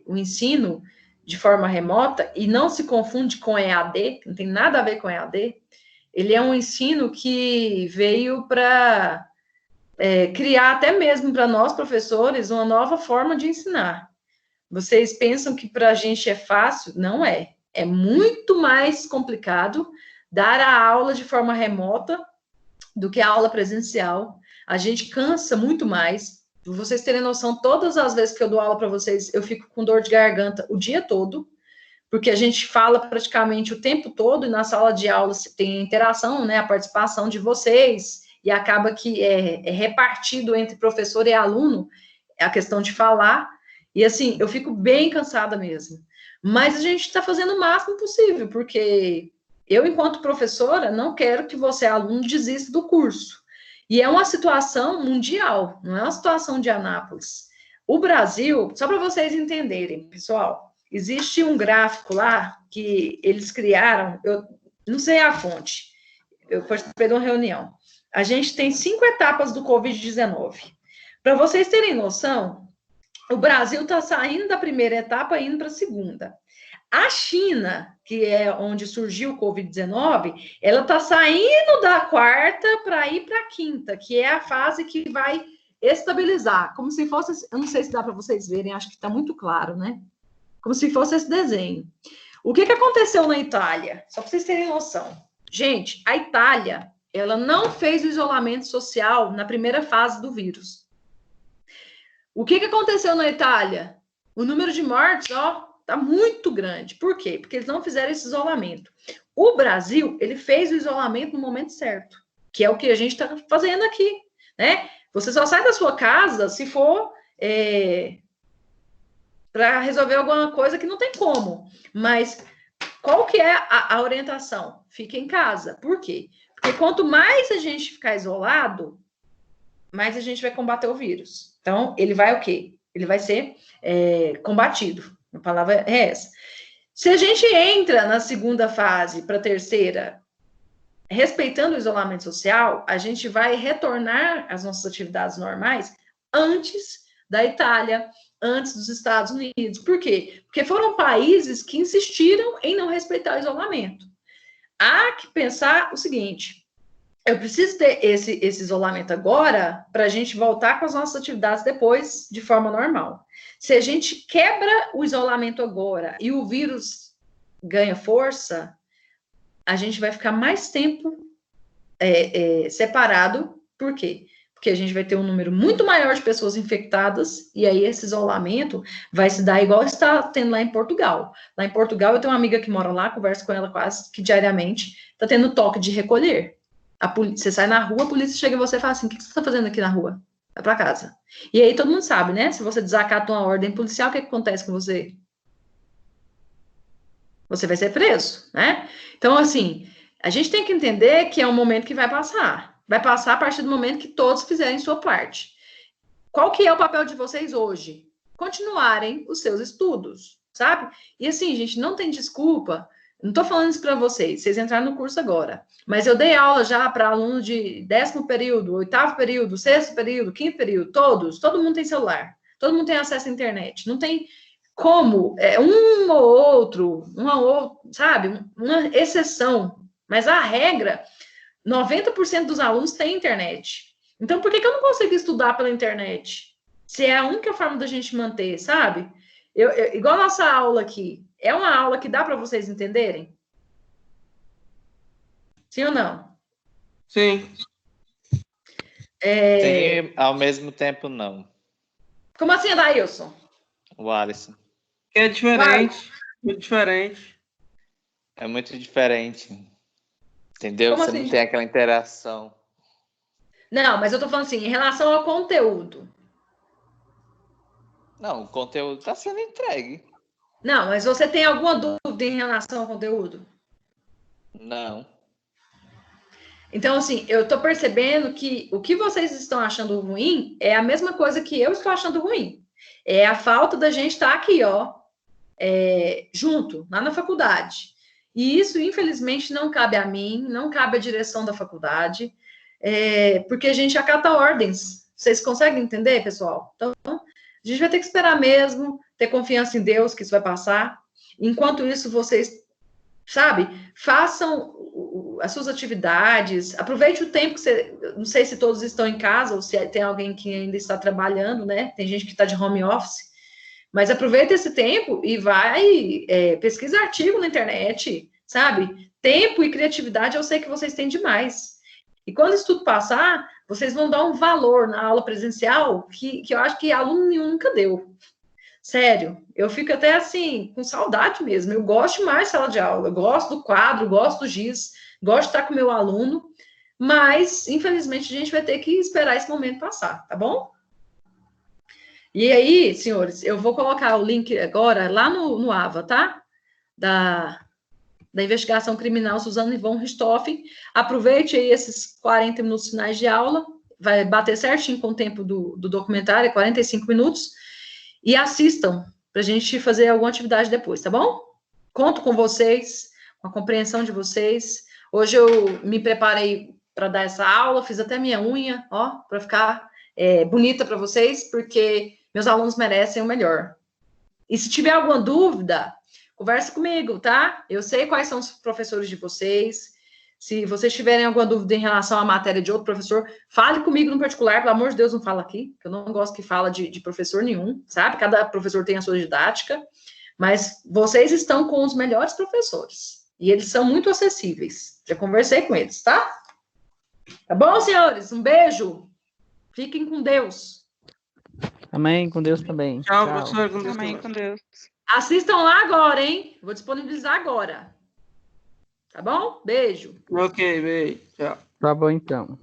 o ensino de forma remota, e não se confunde com EAD, não tem nada a ver com EAD, ele é um ensino que veio para criar até mesmo para nós, professores, uma nova forma de ensinar. Vocês pensam que para a gente é fácil? Não é. É muito mais complicado dar a aula de forma remota do que a aula presencial. A gente cansa muito mais. Pra vocês terem noção, todas as vezes que eu dou aula para vocês, eu fico com dor de garganta o dia todo, porque a gente fala praticamente o tempo todo, e na sala de aula tem interação, né, a participação de vocês, e acaba que é repartido entre professor e aluno a questão de falar, e assim, eu fico bem cansada mesmo. Mas a gente está fazendo o máximo possível, porque eu, enquanto professora, não quero que você, aluno, desista do curso. E é uma situação mundial, não é uma situação de Anápolis. O Brasil, só para vocês entenderem, pessoal, existe um gráfico lá que eles criaram, eu não sei a fonte, eu participei de uma reunião. A gente tem 5 etapas do Covid-19. Para vocês terem noção, o Brasil está saindo da primeira etapa e indo para a segunda. A China, que é onde surgiu o Covid-19, ela está saindo da quarta para ir para a quinta, que é a fase que vai estabilizar, como se fosse, eu não sei se dá para vocês verem, acho que está muito claro, né? Como se fosse esse desenho. O que aconteceu na Itália? Só para vocês terem noção. Gente, a Itália, ela não fez o isolamento social na primeira fase do vírus. O que aconteceu na Itália? O número de mortes, tá muito grande. Por quê? Porque eles não fizeram esse isolamento. O Brasil, ele fez o isolamento no momento certo, que é o que a gente está fazendo aqui, né? Você só sai da sua casa se for para resolver alguma coisa que não tem como. Mas qual que é a orientação? Fique em casa. Por quê? Porque quanto mais a gente ficar isolado, mais a gente vai combater o vírus. Então, ele vai o quê? Ele vai ser combatido. A palavra é essa. Se a gente entra na segunda fase para a terceira, respeitando o isolamento social, a gente vai retornar às nossas atividades normais antes da Itália, antes dos Estados Unidos. Por quê? Porque foram países que insistiram em não respeitar o isolamento. Há que pensar o seguinte, eu preciso ter esse isolamento agora para a gente voltar com as nossas atividades depois de forma normal. Se a gente quebra o isolamento agora e o vírus ganha força, a gente vai ficar mais tempo separado. Por quê? Porque a gente vai ter um número muito maior de pessoas infectadas, e aí esse isolamento vai se dar igual está tendo lá em Portugal. Lá em Portugal, eu tenho uma amiga que mora lá, converso com ela quase que diariamente, está tendo toque de recolher. Você sai na rua, a polícia chega em você e fala assim, o que você está fazendo aqui na rua? Vai para casa. E aí todo mundo sabe, né? Se você desacata uma ordem policial, o que acontece com você? Você vai ser preso, né? Então, assim, a gente tem que entender que é um momento que vai passar. Vai passar a partir do momento que todos fizerem sua parte. Qual que é o papel de vocês hoje? Continuarem os seus estudos, sabe? E assim, gente, não tem desculpa. Não estou falando isso para vocês entraram no curso agora. Mas eu dei aula já para aluno de 10º período, 8º período, 6º período, 5º período, todos. Todo mundo tem celular. Todo mundo tem acesso à internet. Não tem como, um ou outro, sabe? Uma exceção. Mas a regra... 90% dos alunos têm internet. Então, por que eu não consigo estudar pela internet? Se é a única forma da gente manter, sabe? Igual a nossa aula aqui. É uma aula que dá para vocês entenderem? Sim ou não? Sim. Sim, ao mesmo tempo não. Como assim, Adailson? O Alisson. É diferente. Muito diferente. É muito diferente. Entendeu? Como Você assim? não tem aquela interação. Não, mas eu tô falando assim, em relação ao conteúdo. Não, o conteúdo está sendo entregue. Não, mas você tem alguma dúvida em relação ao conteúdo? Não. Então, assim, eu tô percebendo que o que vocês estão achando ruim é a mesma coisa que eu estou achando ruim. É a falta da gente estar aqui, ó, junto, lá na faculdade. E isso, infelizmente, não cabe a mim, não cabe à direção da faculdade, porque a gente acata ordens. Vocês conseguem entender, pessoal? Então, a gente vai ter que esperar mesmo, ter confiança em Deus que isso vai passar. Enquanto isso, vocês, sabe, façam as suas atividades, aproveite o tempo que você... Não sei se todos estão em casa ou se tem alguém que ainda está trabalhando, né? Tem gente que está de home office. Mas aproveita esse tempo e vai pesquisa artigo na internet, sabe? Tempo e criatividade eu sei que vocês têm demais. E quando isso tudo passar, vocês vão dar um valor na aula presencial que eu acho que aluno nenhum nunca deu. Sério, eu fico até assim, com saudade mesmo. Eu gosto mais de sala de aula, eu gosto do quadro, gosto do giz, gosto de estar com o meu aluno, mas, infelizmente, a gente vai ter que esperar esse momento passar, tá bom? E aí, senhores, eu vou colocar o link agora lá no AVA, tá? Da investigação criminal Suzana Ivon Richthofen. Aproveite aí esses 40 minutos finais de aula, vai bater certinho com o tempo do documentário, 45 minutos, e assistam para a gente fazer alguma atividade depois, tá bom? Conto com vocês, com a compreensão de vocês. Hoje eu me preparei para dar essa aula, fiz até minha unha, ó, para ficar bonita para vocês, porque meus alunos merecem o melhor. E se tiver alguma dúvida, converse comigo, tá? Eu sei quais são os professores de vocês. Se vocês tiverem alguma dúvida em relação à matéria de outro professor, fale comigo no particular, pelo amor de Deus, não fala aqui, que eu não gosto que fala de professor nenhum, sabe? Cada professor tem a sua didática, mas vocês estão com os melhores professores. E eles são muito acessíveis. Já conversei com eles, tá? Tá bom, senhores? Um beijo. Fiquem com Deus. Amém, com Deus também. Tchau, professor. Com Deus. Amém, com Deus. Assistam lá agora, hein? Vou disponibilizar agora. Tá bom? Beijo. Ok, beijo. Tchau. Tá bom, então.